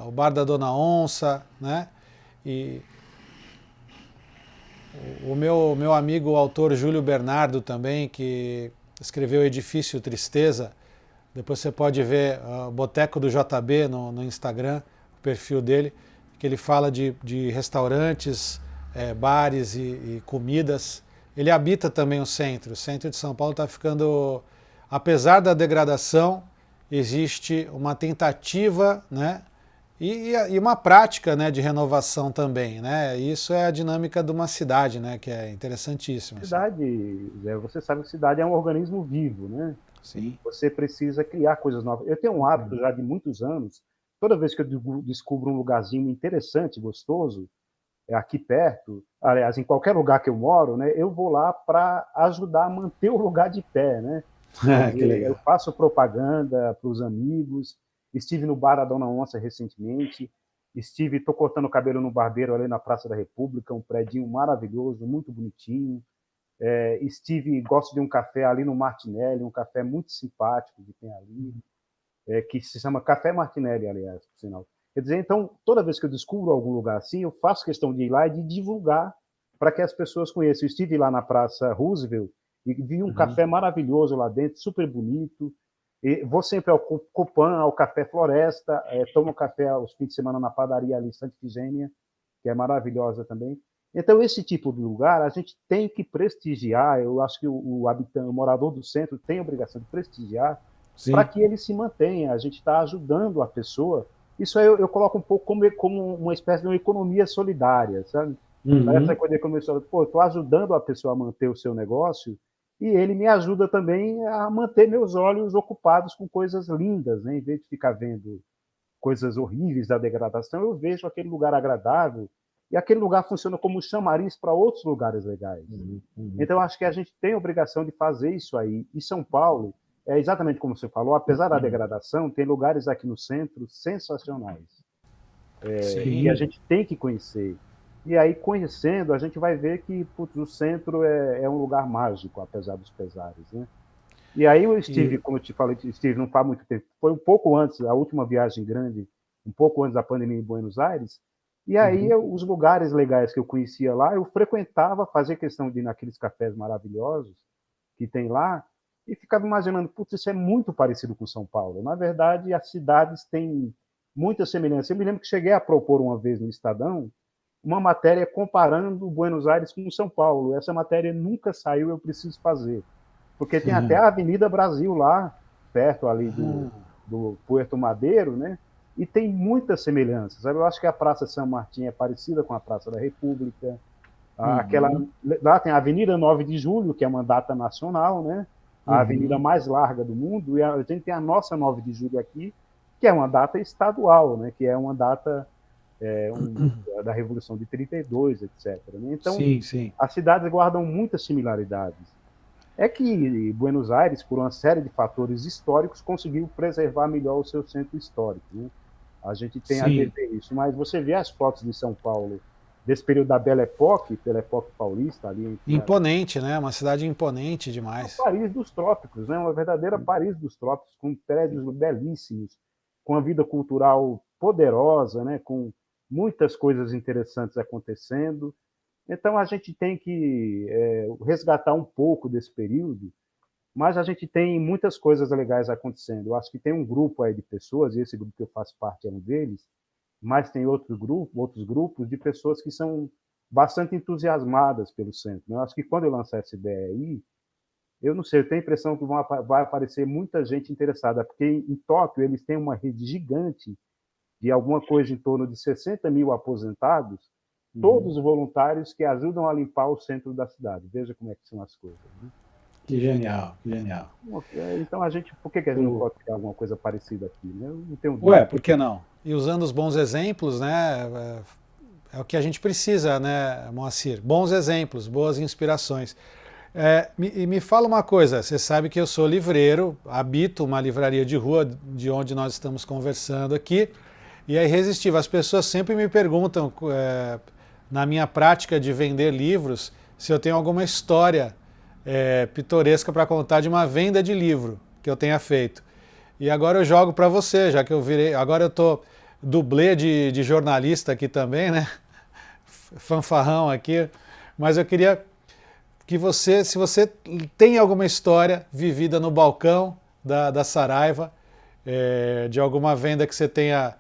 Speaker 1: o Bar da Dona Onça, né? E o meu amigo, o autor Júlio Bernardo também, que escreveu Edifício Tristeza, depois você pode ver o Boteco do JB no Instagram, o perfil dele, que ele fala de restaurantes, bares e comidas. Ele habita também o centro. O centro de São Paulo está ficando, apesar da degradação, existe uma tentativa, né? E uma prática, né, de renovação também, né? Isso é a dinâmica de uma cidade, né, que é interessantíssima. Assim.
Speaker 2: Cidade, Zé, você sabe que cidade é um organismo vivo, né?
Speaker 1: Sim.
Speaker 2: Você precisa criar coisas novas. Eu tenho um hábito já de muitos anos, toda vez que eu descubro um lugarzinho interessante, gostoso, aqui perto, aliás, em qualquer lugar que eu moro, né, eu vou lá para ajudar a manter o lugar de pé, né? Quer
Speaker 1: Que
Speaker 2: dizer, eu
Speaker 1: legal.
Speaker 2: faço propaganda para os amigos, estive no bar da Dona Onça recentemente, estou cortando o cabelo no barbeiro ali na Praça da República, um prédio maravilhoso, muito bonitinho. Gosto de um café ali no Martinelli, um café muito simpático que tem ali, que se chama Café Martinelli, aliás, por sinal. Quer dizer, então, toda vez que eu descubro algum lugar assim, eu faço questão de ir lá e de divulgar para que as pessoas conheçam. Eu estive lá na Praça Roosevelt e vi um café maravilhoso lá dentro, super bonito. E vou sempre ao Copan, ao Café Floresta, tomo café aos fins de semana na padaria ali em Santa Ifigênia, que é maravilhosa também. Então, esse tipo de lugar a gente tem que prestigiar. Eu acho que o habitante, o morador do centro tem a obrigação de prestigiar para
Speaker 1: Sim.
Speaker 2: que ele se mantenha. A gente está ajudando a pessoa. Isso aí eu coloco um pouco como uma espécie de uma economia solidária, sabe? Essa coisa de economia solidária. Pô, eu estou ajudando a pessoa a manter o seu negócio e ele me ajuda também a manter meus olhos ocupados com coisas lindas, né? Em vez de ficar vendo coisas horríveis da degradação, eu vejo aquele lugar agradável e aquele lugar funciona como chamariz para outros lugares legais. Então, acho que a gente tem a obrigação de fazer isso aí. E São Paulo, é exatamente como você falou, apesar da degradação, tem lugares aqui no centro sensacionais, que a
Speaker 1: Sim.
Speaker 2: gente tem que conhecer. E aí, conhecendo, a gente vai ver que putz, o centro é um lugar mágico, apesar dos pesares, né? E aí eu estive,
Speaker 1: E,
Speaker 2: como eu te falei, estive não faz muito tempo, foi um pouco antes, a última viagem grande, um pouco antes da pandemia em Buenos Aires, e aí os lugares legais que eu conhecia lá, eu frequentava, fazia questão de ir naqueles cafés maravilhosos que tem lá, e ficava imaginando, putz, isso é muito parecido com São Paulo. Na verdade, as cidades têm muita semelhança. Eu me lembro que cheguei a propor uma vez no Estadão uma matéria comparando Buenos Aires com São Paulo. Essa matéria nunca saiu, eu preciso fazer. Porque tem até a Avenida Brasil lá, perto ali do Puerto Madeiro, né? e tem muitas semelhanças. Eu acho que a Praça São Martim é parecida com a Praça da República. Aquela, lá tem a Avenida 9 de Julho, que é uma data nacional, né? A avenida mais larga do mundo, e a gente tem a nossa 9 de Julho aqui, que é uma data estadual, né? Que é uma data da Revolução de 32, etc. Né? Então,
Speaker 1: Sim, sim.
Speaker 2: as cidades guardam muitas similaridades. É que Buenos Aires, por uma série de fatores históricos, conseguiu preservar melhor o seu centro histórico. Né? A gente tem a
Speaker 1: Sim.
Speaker 2: dever isso, mas você vê as fotos de São Paulo desse período da Belle Époque paulista, ali entre
Speaker 1: Imponente, né? Uma cidade imponente
Speaker 2: a
Speaker 1: demais.
Speaker 2: Paris dos trópicos, né? Uma verdadeira Paris dos trópicos, com prédios belíssimos, com a vida cultural poderosa, né? Com muitas coisas interessantes acontecendo. Então a gente tem que resgatar um pouco desse período, mas a gente tem muitas coisas legais acontecendo. Eu acho que tem um grupo aí de pessoas, e esse grupo que eu faço parte é um deles, mas tem outros grupos de pessoas que são bastante entusiasmadas pelo centro. Né? Eu acho que quando eu lançar essa ideia aí, eu não sei, eu tenho a impressão que vai aparecer muita gente interessada, porque em Tóquio eles têm uma rede gigante de alguma coisa em torno de 60 mil aposentados, todos voluntários que ajudam a limpar o centro da cidade. Veja como é que são as coisas. Né?
Speaker 1: Que genial, que genial.
Speaker 2: Então, por que a gente não pode criar alguma coisa parecida aqui? Né? Eu não tenho
Speaker 1: Ué,
Speaker 2: dúvida.
Speaker 1: por que não? E usando os bons exemplos, né? É o que a gente precisa, né, Moacir? Bons exemplos, boas inspirações. E me fala uma coisa, você sabe que eu sou livreiro, habito uma livraria de rua de onde nós estamos conversando aqui, e é irresistível. As pessoas sempre me perguntam, na minha prática de vender livros, se eu tenho alguma história pitoresca para contar de uma venda de livro que eu tenha feito. E agora eu jogo para você, já que eu virei. Agora eu tô dublê de jornalista aqui também, né? Fanfarrão aqui. Mas eu queria que você, se você tem alguma história vivida no balcão da Saraiva, de alguma venda que você tenha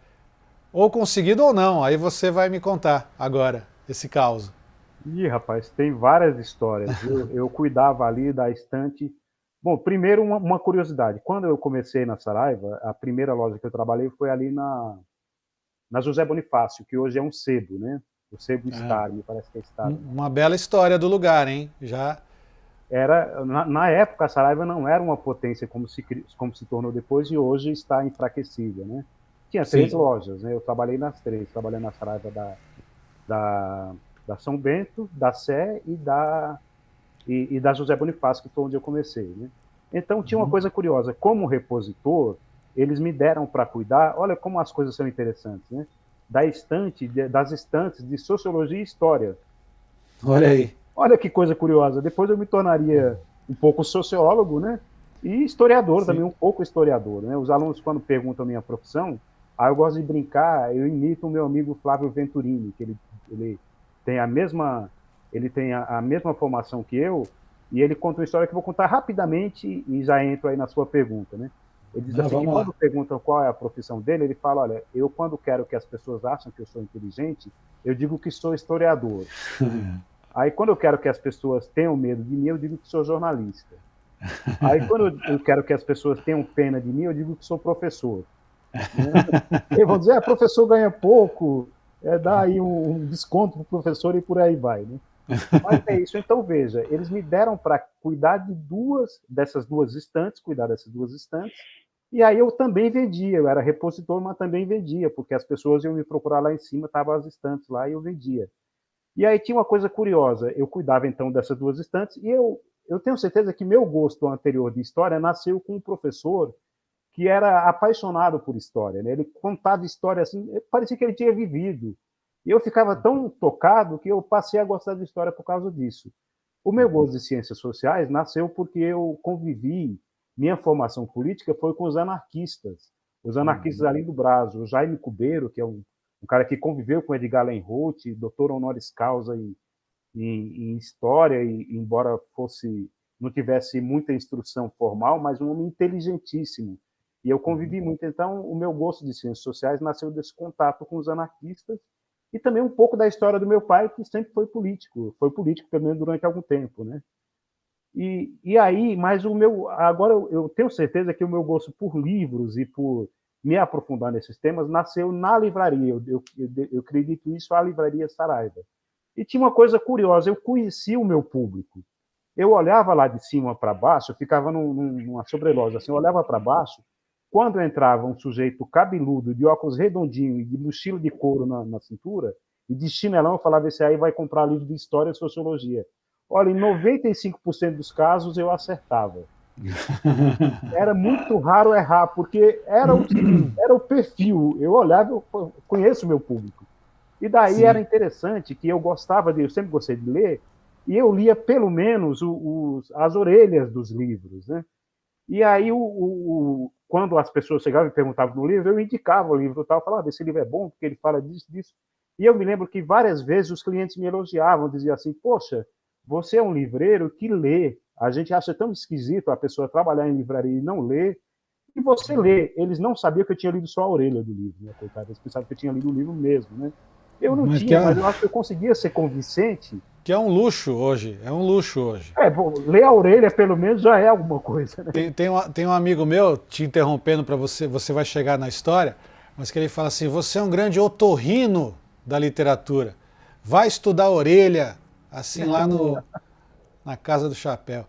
Speaker 1: ou conseguido ou não, aí você vai me contar agora esse caos.
Speaker 2: Ih, rapaz, tem várias histórias. Eu cuidava ali da estante. Bom, primeiro uma curiosidade. Quando eu comecei na Saraiva, a primeira loja que eu trabalhei foi ali na José Bonifácio, que hoje é um sebo, né? O sebo
Speaker 1: Ah,
Speaker 2: Star, me parece que é Star.
Speaker 1: uma bela história do lugar, hein? Já.
Speaker 2: Na época, a Saraiva não era uma potência como se tornou depois e hoje está enfraquecida, né? Tinha três
Speaker 1: Sim.
Speaker 2: lojas, né? Eu trabalhei nas três. Trabalhei na Saraiva da, da São Bento, da Sé e da José Bonifácio, que foi onde eu comecei, né? Então, tinha uma coisa curiosa. Como repositor, eles me deram para cuidar, olha como as coisas são interessantes, né? Das estantes de Sociologia e História.
Speaker 1: Olha aí.
Speaker 2: Olha que coisa curiosa. Depois eu me tornaria um pouco sociólogo, né? E historiador
Speaker 1: Sim.
Speaker 2: também, um pouco historiador, né? Os alunos, quando perguntam a minha profissão, aí eu gosto de brincar, eu imito o meu amigo Flávio Venturini, que ele tem a mesma formação que eu, e ele conta uma história que eu vou contar rapidamente e já entro aí na sua pergunta, né? Ele diz
Speaker 1: Não,
Speaker 2: assim que
Speaker 1: vamos lá.
Speaker 2: quando perguntam qual é a profissão dele, ele fala, olha, eu quando quero que as pessoas achem que eu sou inteligente, eu digo que sou historiador. Aí, quando eu quero que as pessoas tenham medo de mim, eu digo que sou jornalista. Aí, quando eu quero que as pessoas tenham pena de mim, eu digo que sou professor. Né? E vão dizer, professor ganha pouco, dá aí um desconto para o professor e por aí vai. Né? Mas é isso. Então, veja, eles me deram para cuidar dessas duas estantes, e aí eu também vendia, eu era repositor, mas também vendia, porque as pessoas iam me procurar lá em cima, estavam as estantes lá e eu vendia. E aí tinha uma coisa curiosa, eu cuidava então dessas duas estantes e eu tenho certeza que meu gosto anterior de história nasceu com um professor que era apaixonado por história, né? Ele contava história assim, parecia que ele tinha vivido. E eu ficava tão tocado que eu passei a gostar de história por causa disso. O meu gosto de ciências sociais nasceu porque eu convivi, minha formação política foi com os anarquistas ali do Brás, o Jaime Cubeiro, que é um cara que conviveu com Edgar Lenholt, doutor honoris causa em história, e embora não tivesse muita instrução formal, mas um homem inteligentíssimo. E eu convivi muito. Então, o meu gosto de ciências sociais nasceu desse contato com os anarquistas e também um pouco da história do meu pai, que sempre foi político pelo menos durante algum tempo, né? E aí, mas agora eu tenho certeza que o meu gosto por livros e por me aprofundar nesses temas, nasceu na livraria. Eu acredito isso, a Livraria Saraiva. E tinha uma coisa curiosa, eu conhecia o meu público. Eu olhava lá de cima para baixo, eu ficava numa sobreloja, assim, eu olhava para baixo, quando entrava um sujeito cabeludo, de óculos redondinhos e de mochila de couro na cintura, e de chinelão, eu falava, esse aí vai comprar livro de História e Sociologia. Olha, em 95% dos casos eu acertava. Era muito raro errar, porque era o perfil. Eu olhava, eu conheço o meu público. E daí
Speaker 1: Sim.
Speaker 2: era interessante que eu sempre gostei de ler, e eu lia pelo menos as orelhas dos livros, né? E aí, quando as pessoas chegavam e perguntavam no livro, eu indicava o livro e tal, falava, esse livro é bom, porque ele fala disso, disso. E eu me lembro que várias vezes os clientes me elogiavam, diziam assim, poxa, você é um livreiro que lê. A gente acha tão esquisito a pessoa trabalhar em livraria e não ler. E você lê. Eles não sabiam que eu tinha lido só a orelha do livro, né, coitado? Eles pensavam que eu tinha lido o livro mesmo, né? Eu não
Speaker 1: Mas
Speaker 2: tinha, mas eu acho que eu conseguia ser convincente.
Speaker 1: que é um luxo hoje, é um luxo hoje.
Speaker 2: Bom, ler a orelha pelo menos já é alguma coisa, né?
Speaker 1: Tem um amigo meu, te interrompendo para você vai chegar na história, mas que ele fala assim, você é um grande otorrino da literatura, vai estudar a orelha, assim lá na Casa do Chapéu.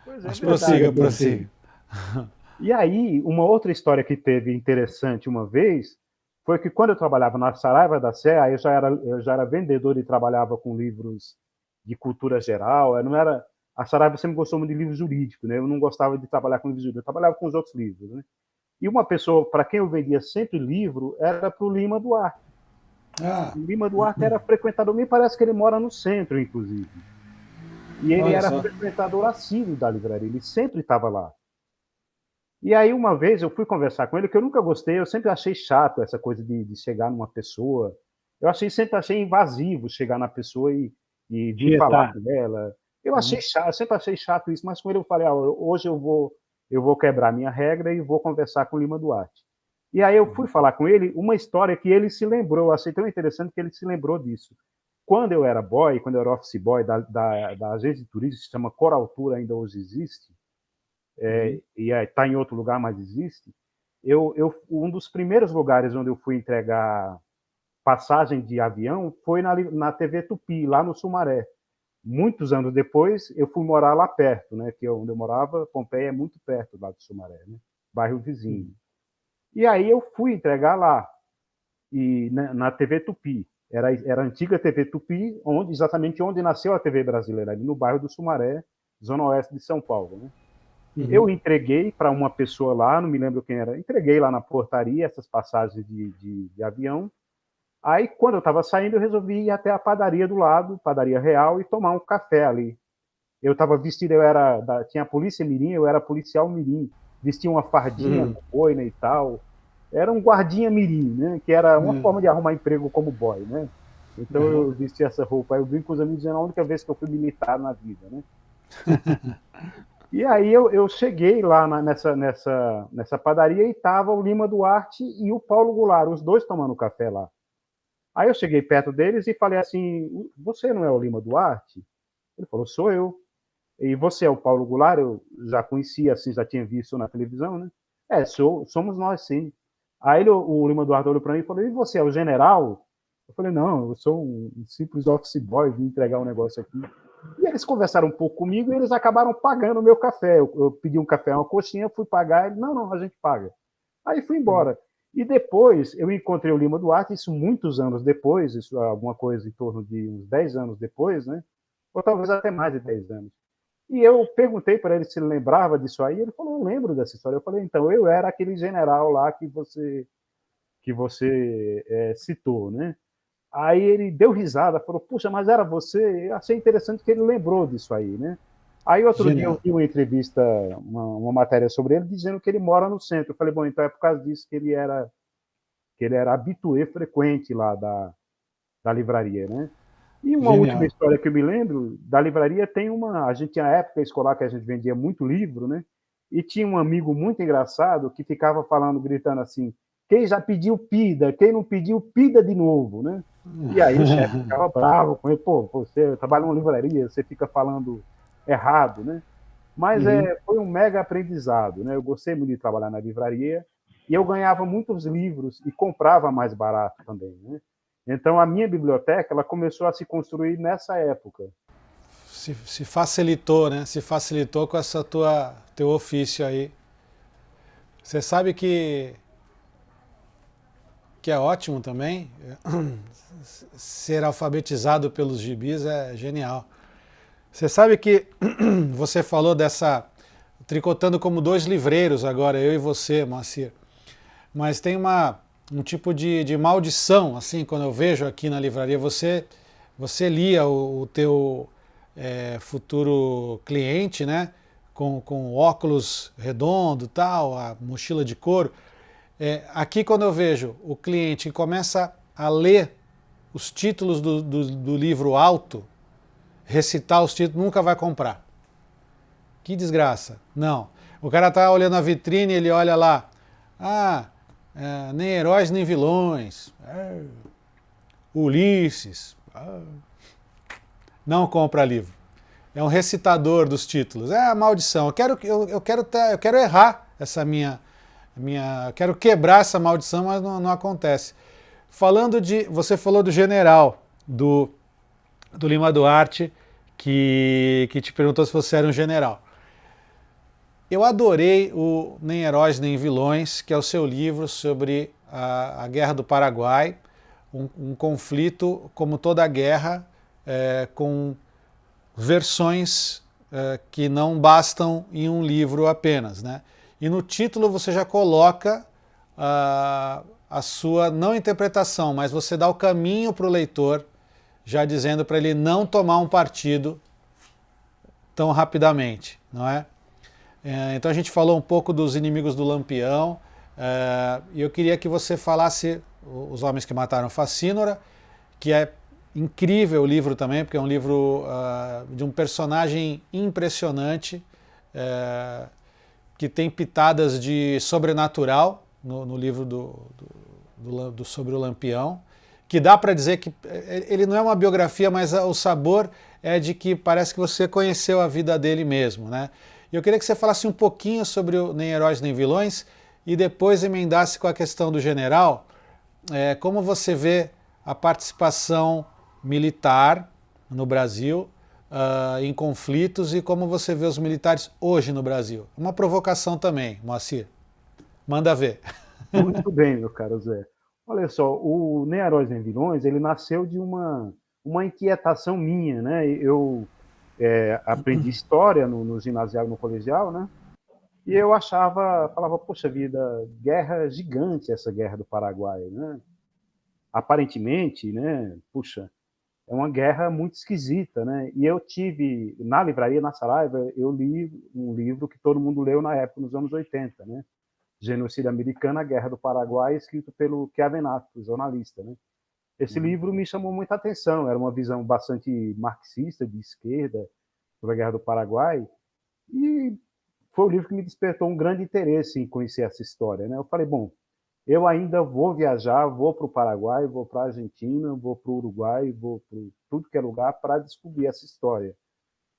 Speaker 2: Pois é,
Speaker 1: Mas
Speaker 2: verdade.
Speaker 1: prossiga.
Speaker 2: E aí, uma outra história que teve interessante uma vez, foi que quando eu trabalhava na Saraiva da Sé, eu já era vendedor e trabalhava com livros de cultura geral. Eu não era, a Saraiva sempre gostou muito de livro jurídico, né? Eu não gostava de trabalhar com livro jurídico, eu trabalhava com os outros livros, né? E uma pessoa para quem eu vendia sempre livro era para o Lima Duarte. O Lima Duarte era frequentador, me parece que ele mora no centro, inclusive. E ele era frequentador assíduo da livraria, ele sempre estava lá. E aí, uma vez, eu fui conversar com ele, que eu nunca gostei, eu sempre achei chato essa coisa de chegar numa pessoa. Sempre achei invasivo chegar na pessoa e vir falar com ela. Eu sempre achei chato isso, mas com ele eu falei, hoje eu vou quebrar minha regra e vou conversar com o Lima Duarte. E aí eu fui falar com ele uma história que ele se lembrou, eu achei tão interessante que ele se lembrou disso. Quando eu era boy, quando eu era office boy da agência de turismo, que se chama Coraltura, ainda hoje existe, e está em outro lugar, mas existe. Um dos primeiros lugares onde eu fui entregar passagem de avião foi na TV Tupi, lá no Sumaré. Muitos anos depois, eu fui morar lá perto, né? Que onde eu morava, Pompeia é muito perto lá do Sumaré, né? Bairro vizinho. E aí eu fui entregar lá, e na TV Tupi. Era a antiga TV Tupi, exatamente onde nasceu a TV brasileira, ali no bairro do Sumaré, zona oeste de São Paulo, né? Eu entreguei para uma pessoa lá, não me lembro quem era, entreguei lá na portaria essas passagens de avião. Aí, quando eu estava saindo, eu resolvi ir até a padaria do lado, padaria real, e tomar um café ali. Eu estava vestido, tinha a polícia mirim, eu era policial mirim, vestia uma fardinha com boina e tal. Era um guardinha mirim, né? Que era uma forma de arrumar emprego como boy, né? Então eu vesti essa roupa. Aí eu vim com os amigos dizendo a única vez que eu fui militar na vida, né? E aí eu cheguei lá nessa padaria e estava o Lima Duarte e o Paulo Goulart, os dois tomando café lá. Aí eu cheguei perto deles e falei assim, você não é o Lima Duarte? Ele falou, sou eu. E você é o Paulo Goulart? Eu já conhecia, assim, já tinha visto na televisão, né? Somos nós, sim. Aí o Lima Duarte olhou para mim e falou, e você é o general? Eu falei, não, eu sou um simples office boy, vim entregar um negócio aqui. E eles conversaram um pouco comigo e eles acabaram pagando o meu café. Eu pedi um café, uma coxinha, fui pagar, ele, não, a gente paga. Aí fui embora. E depois eu encontrei o Lima Duarte, isso muitos anos depois, isso alguma coisa em torno de uns 10 anos depois, né? Ou talvez até mais de 10 anos. E eu perguntei para ele se ele lembrava disso aí, ele falou, eu lembro dessa história. Eu falei, então, eu era aquele general lá que você citou, né? Aí ele deu risada, falou, puxa, mas era você? Eu achei interessante que ele lembrou disso aí, né? Aí outro dia eu vi uma entrevista, uma matéria sobre ele, dizendo que ele mora no centro. Eu falei, bom, então é por causa disso que ele era habitué frequente lá da livraria, né? E uma última história que eu me lembro, da livraria a gente tinha época escolar que a gente vendia muito livro, né? E tinha um amigo muito engraçado que ficava falando, gritando assim, quem já pediu pida, quem não pediu pida de novo, né? E aí o chefe ficava bravo com ele, pô, você trabalha numa livraria, você fica falando errado, né? Mas foi um mega aprendizado, né? Eu gostei muito de trabalhar na livraria e eu ganhava muitos livros e comprava mais barato também, né? Então, a minha biblioteca ela começou a se construir nessa época.
Speaker 1: Se facilitou, né? Se facilitou com essa teu ofício aí. Você sabe que é ótimo também. Ser alfabetizado pelos gibis é genial. Você sabe que você falou dessa tricotando como dois livreiros agora, eu e você, Moacir. Mas tem um tipo de maldição, assim, quando eu vejo aqui na livraria, você lia o teu futuro cliente, né? Com óculos redondo, tal, a mochila de couro. Aqui quando eu vejo o cliente que começa a ler os títulos do livro alto, recitar os títulos, nunca vai comprar. Que desgraça. Não. O cara tá olhando a vitrine, ele olha lá, nem heróis nem vilões, Ulisses, não compra livro. É um recitador dos títulos. É a maldição. Eu quero errar essa eu quero quebrar essa maldição, mas não acontece. Você falou do general, do Lima Duarte, que te perguntou se você era um general. Eu adorei o Nem Heróis Nem Vilões, que é o seu livro sobre a Guerra do Paraguai, um conflito, como toda guerra, com versões que não bastam em um livro apenas, né? E no título você já coloca a sua, não interpretação, mas você dá o caminho para o leitor, já dizendo para ele não tomar um partido tão rapidamente, não é? Então a gente falou um pouco dos inimigos do Lampião, e eu queria que você falasse Os Homens que Mataram Facínora, que é incrível o livro também, porque é um livro de um personagem impressionante, que tem pitadas de sobrenatural no livro sobre o Lampião, que dá para dizer que ele não é uma biografia, mas o sabor é de que parece que você conheceu a vida dele mesmo, né? E eu queria que você falasse um pouquinho sobre o Nem Heróis Nem Vilões e depois emendasse com a questão do general, como você vê a participação militar no Brasil em conflitos e como você vê os militares hoje no Brasil. Uma provocação também, Moacir. Manda ver.
Speaker 2: Muito bem, meu caro Zé. Olha só, o Nem Heróis Nem Vilões, ele nasceu de uma inquietação minha, né? Eu aprendi história no ginasial, no colegial, né? E eu falava, poxa vida, guerra gigante essa guerra do Paraguai, né? Aparentemente, né? Puxa, é uma guerra muito esquisita, né? E eu tive, na livraria, na Saraiva, eu li um livro que todo mundo leu na época, nos anos 80, né? Genocídio Americano, a Guerra do Paraguai, escrito pelo Chiavenato, jornalista, né? Esse livro me chamou muita atenção, era uma visão bastante marxista, de esquerda, sobre a Guerra do Paraguai, e foi o livro que me despertou um grande interesse em conhecer essa história, né? Eu falei, bom, eu ainda vou viajar, vou para o Paraguai, vou para a Argentina, vou para o Uruguai, vou para tudo que é lugar para descobrir essa história.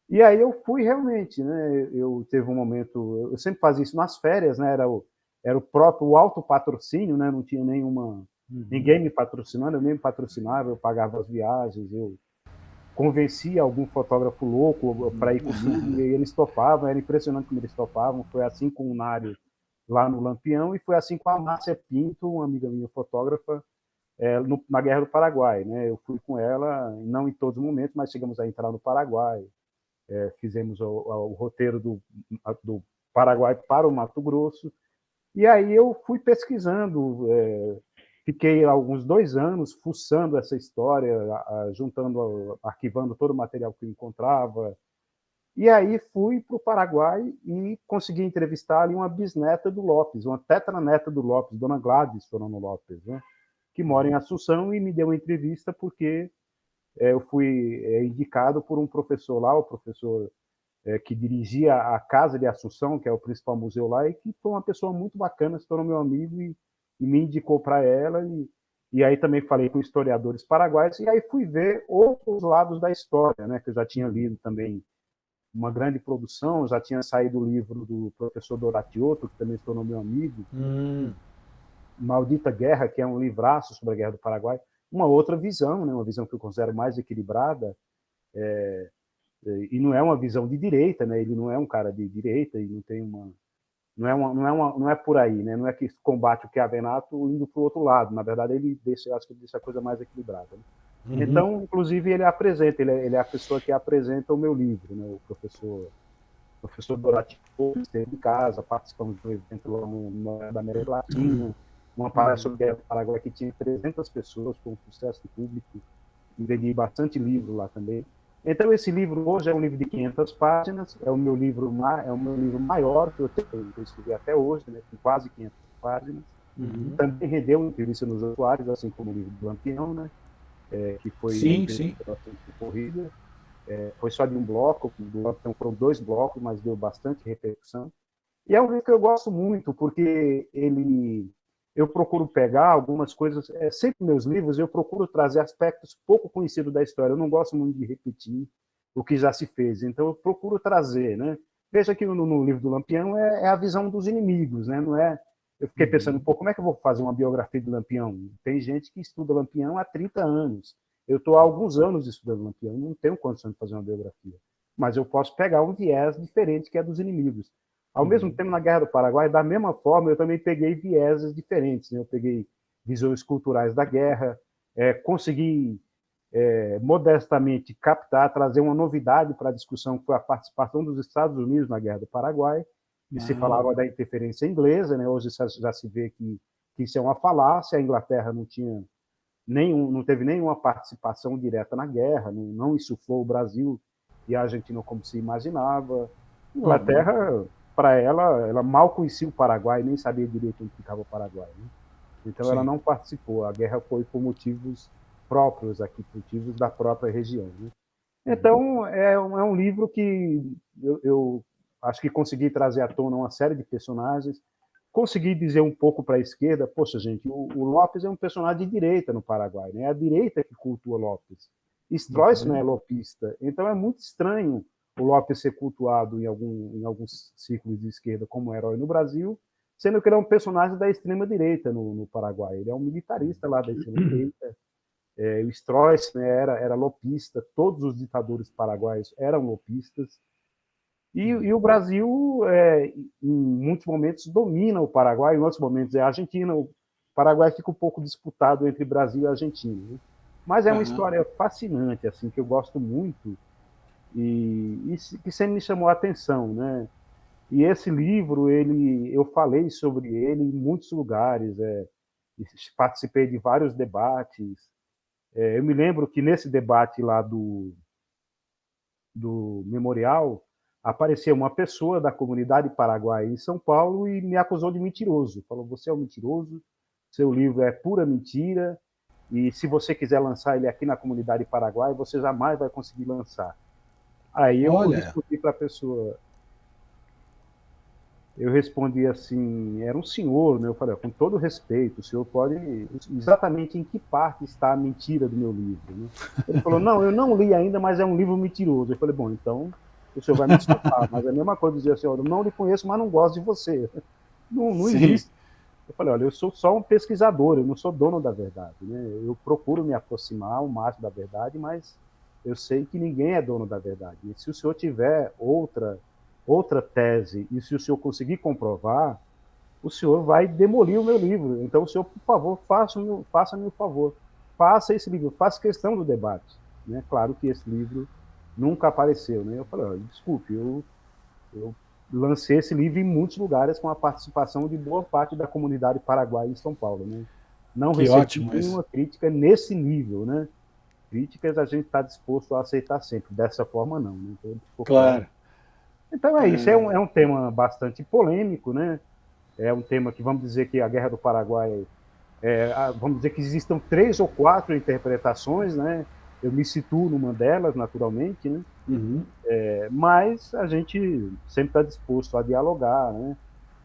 Speaker 2: E aí eu fui realmente, né? Eu teve um momento, eu sempre fazia isso nas férias, né? Era o próprio autopatrocínio, né? Não tinha ninguém me patrocinando, eu nem me patrocinava, eu pagava as viagens, eu convencia algum fotógrafo louco para ir comigo, e eles topavam, era impressionante como eles topavam. Foi assim com o Nário lá no Lampião, e foi assim com a Márcia Pinto, uma amiga minha fotógrafa, na Guerra do Paraguai, né? Eu fui com ela, não em todos os momentos, mas chegamos a entrar no Paraguai, fizemos o roteiro do Paraguai para o Mato Grosso, e aí eu fui pesquisando, fiquei alguns 2 anos fuçando essa história, juntando, arquivando todo o material que eu encontrava. E aí fui para o Paraguai e consegui entrevistar ali uma bisneta do Lopes, uma tetraneta do Lopes, Dona Gladys Solano Lopes, né? Que mora em Assunção, e me deu uma entrevista porque eu fui indicado por um professor lá, o professor que dirigia a Casa de Assunção, que é o principal museu lá, e que foi uma pessoa muito bacana, se tornou meu amigo e me indicou para ela. E aí também falei com historiadores paraguaios, e aí fui ver outros lados da história, né, que eu já tinha lido também uma grande produção, já tinha saído o livro do professor Doratioto, que também se tornou meu amigo. Maldita Guerra, que é um livraço sobre a Guerra do Paraguai, uma outra visão, né, uma visão que eu considero mais equilibrada, e não é uma visão de direita, né, ele não é um cara de direita, e não tem uma... Não é por aí, né? Não é que combate o Chiavenato indo para o outro lado. Na verdade, acho que ele deixa a coisa mais equilibrada. Né? Uhum. Então, inclusive, ele apresenta, ele é a pessoa que apresenta o meu livro, né? O professor Dorati esteve em casa, participamos de um evento lá na América Latina, uma palestra sobre a Guerra do Paraguai que tinha 300 pessoas, com um sucesso de público, e vendi bastante livro lá também. Então, esse livro hoje é um livro de 500 páginas, é o meu livro maior que eu escrevi até hoje, né, com quase 500 páginas. Uhum. Também rendeu entrevista nos usuários, assim como o livro do Lampião, né, que foi bastante corrida. Foi só de um bloco, do Lampião foram 2 blocos, mas deu bastante repercussão. E é um livro que eu gosto muito, porque eu procuro pegar algumas coisas, sempre meus livros eu procuro trazer aspectos pouco conhecidos da história, eu não gosto muito de repetir o que já se fez, então eu procuro trazer, né? Veja que no livro do Lampião é a visão dos inimigos, né? Não é... Eu fiquei pensando, pô, como é que eu vou fazer uma biografia do Lampião? Tem gente que estuda Lampião há 30 anos, eu estou há alguns anos estudando Lampião, não tenho condição de fazer uma biografia, mas eu posso pegar um viés diferente que é dos inimigos. Ao mesmo tempo, na Guerra do Paraguai, da mesma forma, eu também peguei vieses diferentes. Né? Eu peguei visões culturais da guerra, consegui modestamente captar, trazer uma novidade para a discussão, que foi a participação dos Estados Unidos na Guerra do Paraguai, e se falava da interferência inglesa, né? Hoje já se vê que isso é uma falácia, a Inglaterra não teve nenhuma participação direta na guerra, não insuflou o Brasil e a Argentina como se imaginava. A Inglaterra... Para ela mal conhecia o Paraguai, nem sabia direito onde ficava o Paraguai. Né? Então, ela não participou. A guerra foi por motivos próprios aqui, por motivos da própria região. Né? Então, é um livro que eu acho que consegui trazer à tona uma série de personagens, consegui dizer um pouco para a esquerda, poxa, gente, o Lopes é um personagem de direita no Paraguai, né? É a direita que cultua Lopes. Stroessner é lopista. Então, é muito estranho o Lopes ser cultuado em alguns círculos de esquerda como herói no Brasil, sendo que ele é um personagem da extrema-direita no Paraguai. Ele é um militarista lá da extrema-direita. O Stroessner era lopista, todos os ditadores paraguaios eram lopistas. E o Brasil, em muitos momentos, domina o Paraguai, em outros momentos é a Argentina. O Paraguai fica um pouco disputado entre Brasil e Argentina. Né? Mas é uma história fascinante, assim, que eu gosto muito, e que sempre me chamou a atenção, né? E esse livro, eu falei sobre ele em muitos lugares, participei de vários debates. Eu me lembro que nesse debate lá do Memorial, apareceu uma pessoa da comunidade paraguaia em São Paulo e me acusou de mentiroso. Falou, você é um mentiroso, seu livro é pura mentira, e se você quiser lançar ele aqui na comunidade paraguaia, você jamais vai conseguir lançar. Aí eu respondi para a pessoa, eu respondi assim, era um senhor, né? Eu falei, com todo respeito, o senhor pode... Exatamente em que parte está a mentira do meu livro? Né? Ele falou, não, eu não li ainda, mas é um livro mentiroso. Eu falei, bom, então o senhor vai me desculpar, mas é a mesma coisa dizer assim, eu não lhe conheço, mas não gosto de você. Não existe. Eu falei, olha, eu sou só um pesquisador, eu não sou dono da verdade. Né? Eu procuro me aproximar ao máximo da verdade, mas eu sei que ninguém é dono da verdade. E se o senhor tiver outra tese, e se o senhor conseguir comprovar, o senhor vai demolir o meu livro. Então, o senhor, por favor, faça-me o favor. Faça esse livro, faça questão do debate. Né? Claro que esse livro nunca apareceu. Né? Eu falei, olha, desculpe, eu lancei esse livro em muitos lugares com a participação de boa parte da comunidade paraguaia em São Paulo. Né? Não recebi nenhuma crítica nesse nível. Né? Críticas a gente está disposto a aceitar sempre. Dessa forma, não. Né? Então,
Speaker 1: claro.
Speaker 2: Então é isso, é um tema bastante polêmico, né? É um tema que, vamos dizer que a Guerra do Paraguai, vamos dizer que existam 3 ou 4 interpretações, né? Eu me situo numa delas, naturalmente, né? Mas a gente sempre está disposto a dialogar, né?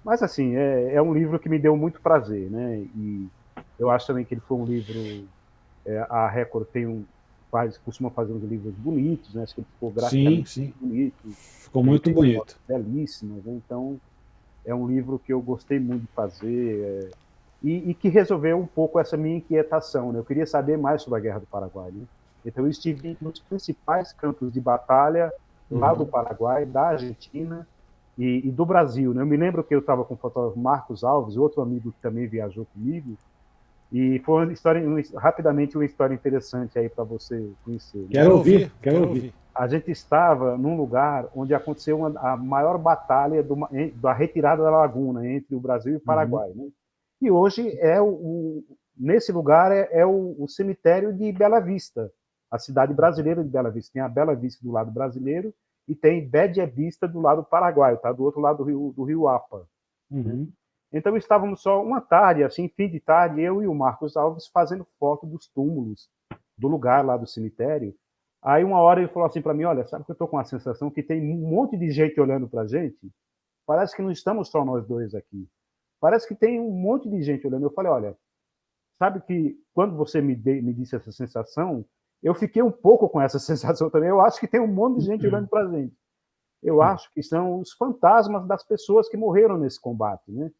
Speaker 2: Mas, assim, é um livro que me deu muito prazer, né? E eu acho também que ele foi um livro... a Record costuma fazer uns livros bonitos, né? Acho que ele ficou graficamente bonito.
Speaker 1: Ficou muito bonito.
Speaker 2: Belíssimos, né? Então, é um livro que eu gostei muito de fazer. e que resolveu um pouco essa minha inquietação, né? Eu queria saber mais sobre a Guerra do Paraguai, né? Então eu estive nos principais campos de batalha lá do Paraguai, da Argentina e do Brasil, né? Eu me lembro que eu estava com o fotógrafo Marcos Alves, outro amigo que também viajou comigo, e foi uma história, rapidamente, uma história interessante aí para você conhecer, né?
Speaker 1: Quero ouvir, quero ouvir.
Speaker 2: A gente estava num lugar onde aconteceu a maior batalha da retirada da Laguna entre o Brasil e o Paraguai, né? E hoje nesse lugar é o cemitério de Bela Vista, a cidade brasileira de Bela Vista. Tem a Bela Vista do lado brasileiro e tem Bédia Vista do lado paraguaio, tá? Do outro lado do rio Apa. Né? Então estávamos só uma tarde, assim, fim de tarde, eu e o Marcos Alves fazendo foto dos túmulos do lugar lá do cemitério. Aí uma hora ele falou assim para mim, olha, sabe que eu estou com a sensação que tem um monte de gente olhando para a gente? Parece que não estamos só nós dois aqui. Parece que tem um monte de gente olhando. Eu falei, olha, sabe que quando você me disse essa sensação, eu fiquei um pouco com essa sensação também. Eu acho que tem um monte de gente olhando para a gente. Eu acho que são os fantasmas das pessoas que morreram nesse combate, né?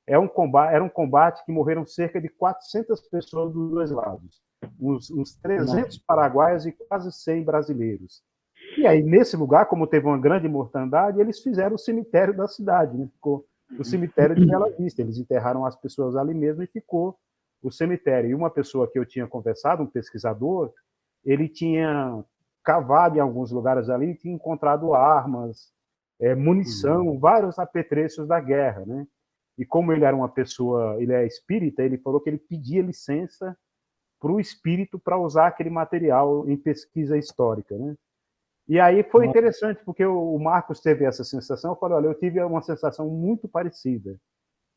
Speaker 2: Era um combate que morreram cerca de 400 pessoas dos dois lados. Uns 300 paraguaios e quase 100 brasileiros. E aí, nesse lugar, como teve uma grande mortandade, eles fizeram o cemitério da cidade, né? Ficou o cemitério de Bela Vista. Eles enterraram as pessoas ali mesmo e ficou o cemitério. E uma pessoa que eu tinha conversado, um pesquisador, ele tinha cavado em alguns lugares ali e tinha encontrado armas, munição, vários apetrechos da guerra, né? E como ele era uma pessoa, ele é espírita, ele falou que ele pedia licença para o espírito para usar aquele material em pesquisa histórica, né? E aí foi interessante, porque o Marcos teve essa sensação, eu falei, olha, eu tive uma sensação muito parecida.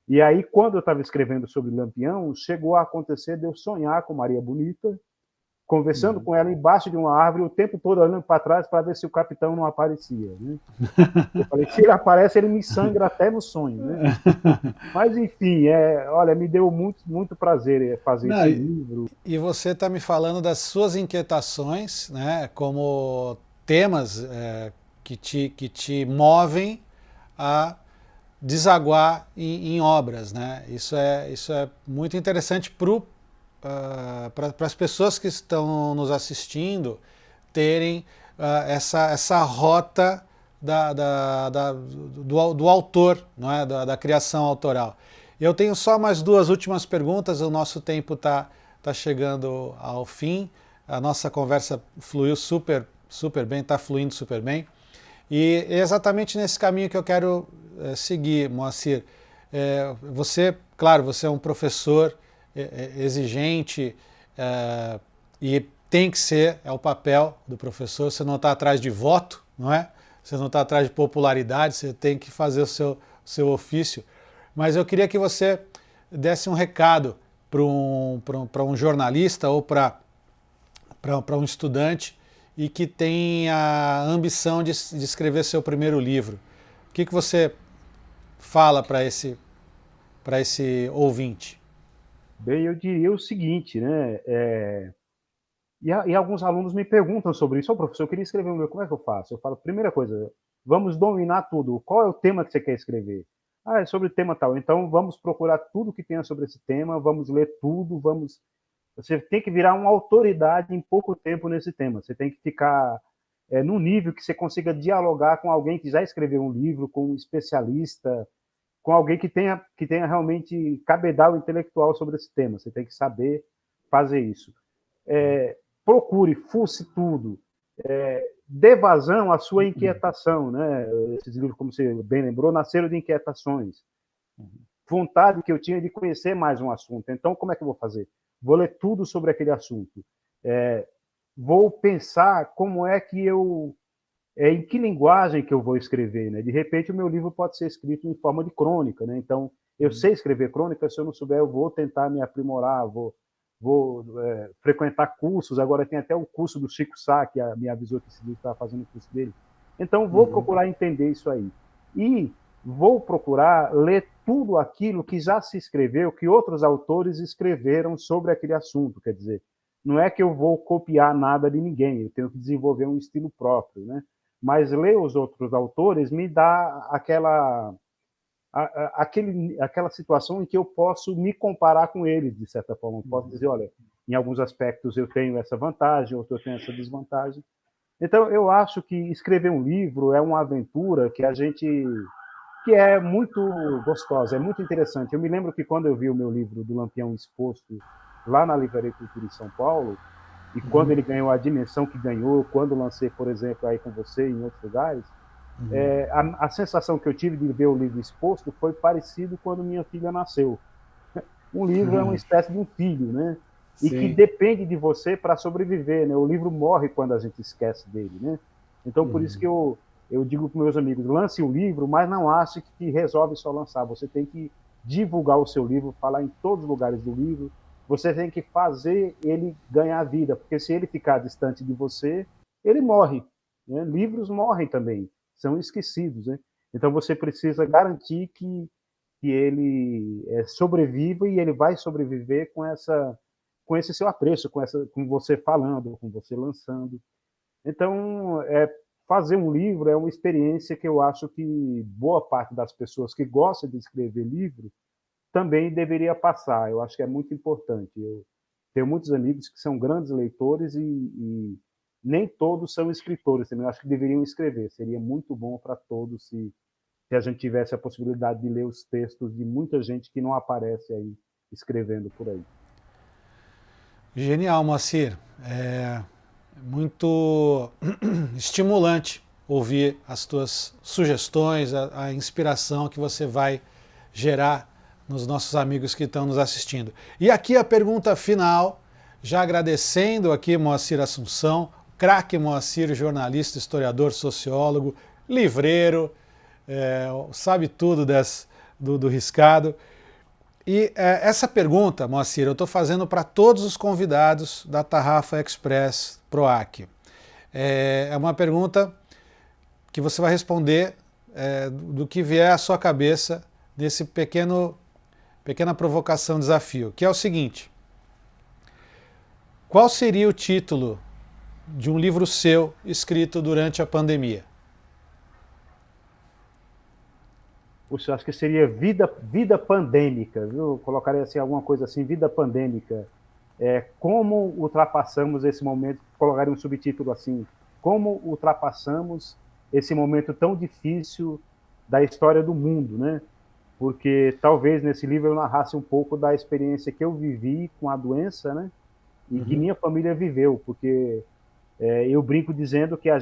Speaker 2: E aí, quando eu estava escrevendo sobre Lampião, chegou a acontecer de eu sonhar com Maria Bonita, conversando com ela embaixo de uma árvore, o tempo todo olhando para trás para ver se o capitão não aparecia, né? Eu falei, se ele aparece, ele me sangra até no sonho, né? Mas, enfim, olha, me deu muito, muito prazer fazer esse livro.
Speaker 1: E você está me falando das suas inquietações, né, como temas que te movem a desaguar em obras, né? Isso é muito interessante para as pessoas que estão nos assistindo terem essa rota do autor, não é? Da criação autoral. Eu tenho só mais duas últimas perguntas, o nosso tempo está chegando ao fim, a nossa conversa fluiu super bem, está fluindo super bem. E é exatamente nesse caminho que eu quero seguir, Moacir. Você, claro, você é um professor exigente e tem que ser, é o papel do professor, você não está atrás de voto, não é? Você não está atrás de popularidade, você tem que fazer o seu ofício. Mas eu queria que você desse um recado para um jornalista ou para um estudante e que tem a ambição de escrever seu primeiro livro. O que você fala para esse ouvinte?
Speaker 2: Bem, eu diria o seguinte, né? E alguns alunos me perguntam sobre isso. Professor, eu queria escrever o meu, como é que eu faço? Eu falo, primeira coisa, vamos dominar tudo. Qual é o tema que você quer escrever? É sobre o tema tal. Então, vamos procurar tudo que tenha sobre esse tema, vamos ler tudo, Você tem que virar uma autoridade em pouco tempo nesse tema. Você tem que ficar num nível que você consiga dialogar com alguém que já escreveu um livro, com um especialista, com alguém que tenha realmente cabedal intelectual sobre esse tema. Você tem que saber fazer isso. Procure, fuce tudo. Dê vazão à sua inquietação, né? Esses livros, como você bem lembrou, nasceram de inquietações. Vontade que eu tinha de conhecer mais um assunto. Então, como é que eu vou fazer? Vou ler tudo sobre aquele assunto. Vou pensar como é que em que linguagem que eu vou escrever, né? De repente, o meu livro pode ser escrito em forma de crônica, né? Então, eu sei escrever crônica, se eu não souber, eu vou tentar me aprimorar, vou frequentar cursos. Agora tem até o curso do Chico Sá, que me avisou que esse livro estava fazendo o curso dele. Então, vou procurar entender isso aí. E vou procurar ler tudo aquilo que já se escreveu, que outros autores escreveram sobre aquele assunto. Quer dizer, não é que eu vou copiar nada de ninguém, eu tenho que desenvolver um estilo próprio, né? Mas ler os outros autores me dá aquela situação em que eu posso me comparar com eles, de certa forma. Eu posso dizer, olha, em alguns aspectos eu tenho essa vantagem, outro eu tenho essa desvantagem. Então, eu acho que escrever um livro é uma aventura que é muito gostosa, é muito interessante. Eu me lembro que quando eu vi o meu livro do Lampião exposto lá na Livraria Cultura em São Paulo, e quando ele ganhou a dimensão que ganhou, quando lancei, por exemplo, aí com você em outros lugares, a sensação que eu tive de ver o livro exposto foi parecido quando minha filha nasceu. Um livro é uma espécie de um filho, né? E que
Speaker 1: Sim.
Speaker 2: depende de você para sobreviver, né? O livro morre quando a gente esquece dele, né? Então, por isso que eu digo para meus amigos, lance o livro, mas não ache que resolve só lançar. Você tem que divulgar o seu livro, falar em todos os lugares do livro. Você tem que fazer ele ganhar vida, porque se ele ficar distante de você, ele morre, né? Livros morrem também, são esquecidos, né? Então você precisa garantir que ele sobreviva, e ele vai sobreviver com esse seu apreço, com você falando, com você lançando. Então, fazer um livro é uma experiência que eu acho que boa parte das pessoas que gostam de escrever livro também deveria passar. Eu acho que é muito importante. Eu tenho muitos amigos que são grandes leitores e nem todos são escritores também. Eu acho que deveriam escrever. Seria muito bom para todos se a gente tivesse a possibilidade de ler os textos de muita gente que não aparece aí escrevendo por aí.
Speaker 1: Genial, Moacir. É muito estimulante ouvir as tuas sugestões, a inspiração que você vai gerar nos nossos amigos que estão nos assistindo. E aqui a pergunta final, já agradecendo aqui Moacir Assunção, craque Moacir, jornalista, historiador, sociólogo, livreiro, sabe tudo do riscado. E essa pergunta, Moacir, eu estou fazendo para todos os convidados da Tarrafa Express PROAC. É uma pergunta que você vai responder do que vier à sua cabeça nesse pequena provocação, desafio, que é o seguinte: qual seria o título de um livro seu escrito durante a pandemia?
Speaker 2: Puxa, acho que seria vida pandêmica, viu? Eu colocaria assim, alguma coisa assim, vida pandêmica. Como ultrapassamos esse momento, colocaria um subtítulo assim, como ultrapassamos esse momento tão difícil da história do mundo, né? Porque talvez nesse livro eu narrasse um pouco da experiência que eu vivi com a doença, né? E que minha família viveu, porque eu brinco dizendo que a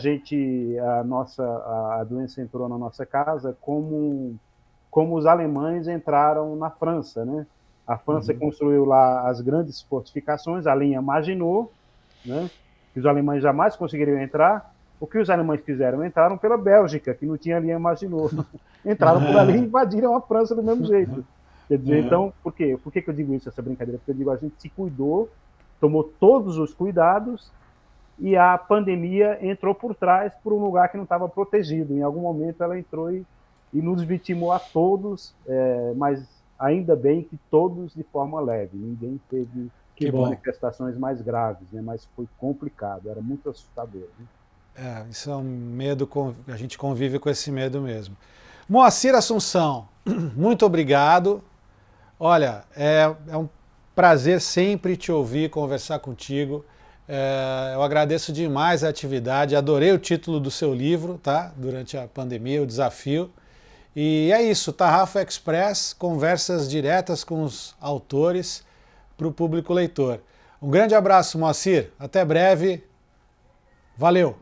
Speaker 2: doença entrou na nossa casa como os alemães entraram na França, né? A França construiu lá as grandes fortificações, a linha Maginot, né? Que os alemães jamais conseguiriam entrar. O que os alemães fizeram? Entraram pela Bélgica, que não tinha linha Maginot. Entraram por ali e invadiram a França do mesmo jeito. Quer dizer, então, por quê? Por que eu digo isso, essa brincadeira? Porque eu digo, a gente se cuidou, tomou todos os cuidados, e a pandemia entrou por trás, por um lugar que não estava protegido. Em algum momento ela entrou e nos vitimou a todos, mas ainda bem que todos de forma leve. Ninguém teve manifestações mais graves, né? Mas foi complicado, era muito assustador. Né?
Speaker 1: Isso é um medo, a gente convive com esse medo mesmo. Moacir Assunção, muito obrigado. Olha, é um prazer sempre te ouvir, conversar contigo. Eu agradeço demais a atividade, adorei o título do seu livro, tá? Durante a pandemia, o desafio. E é isso, Tarrafa Express, conversas diretas com os autores para o público leitor. Um grande abraço, Moacir, até breve, valeu!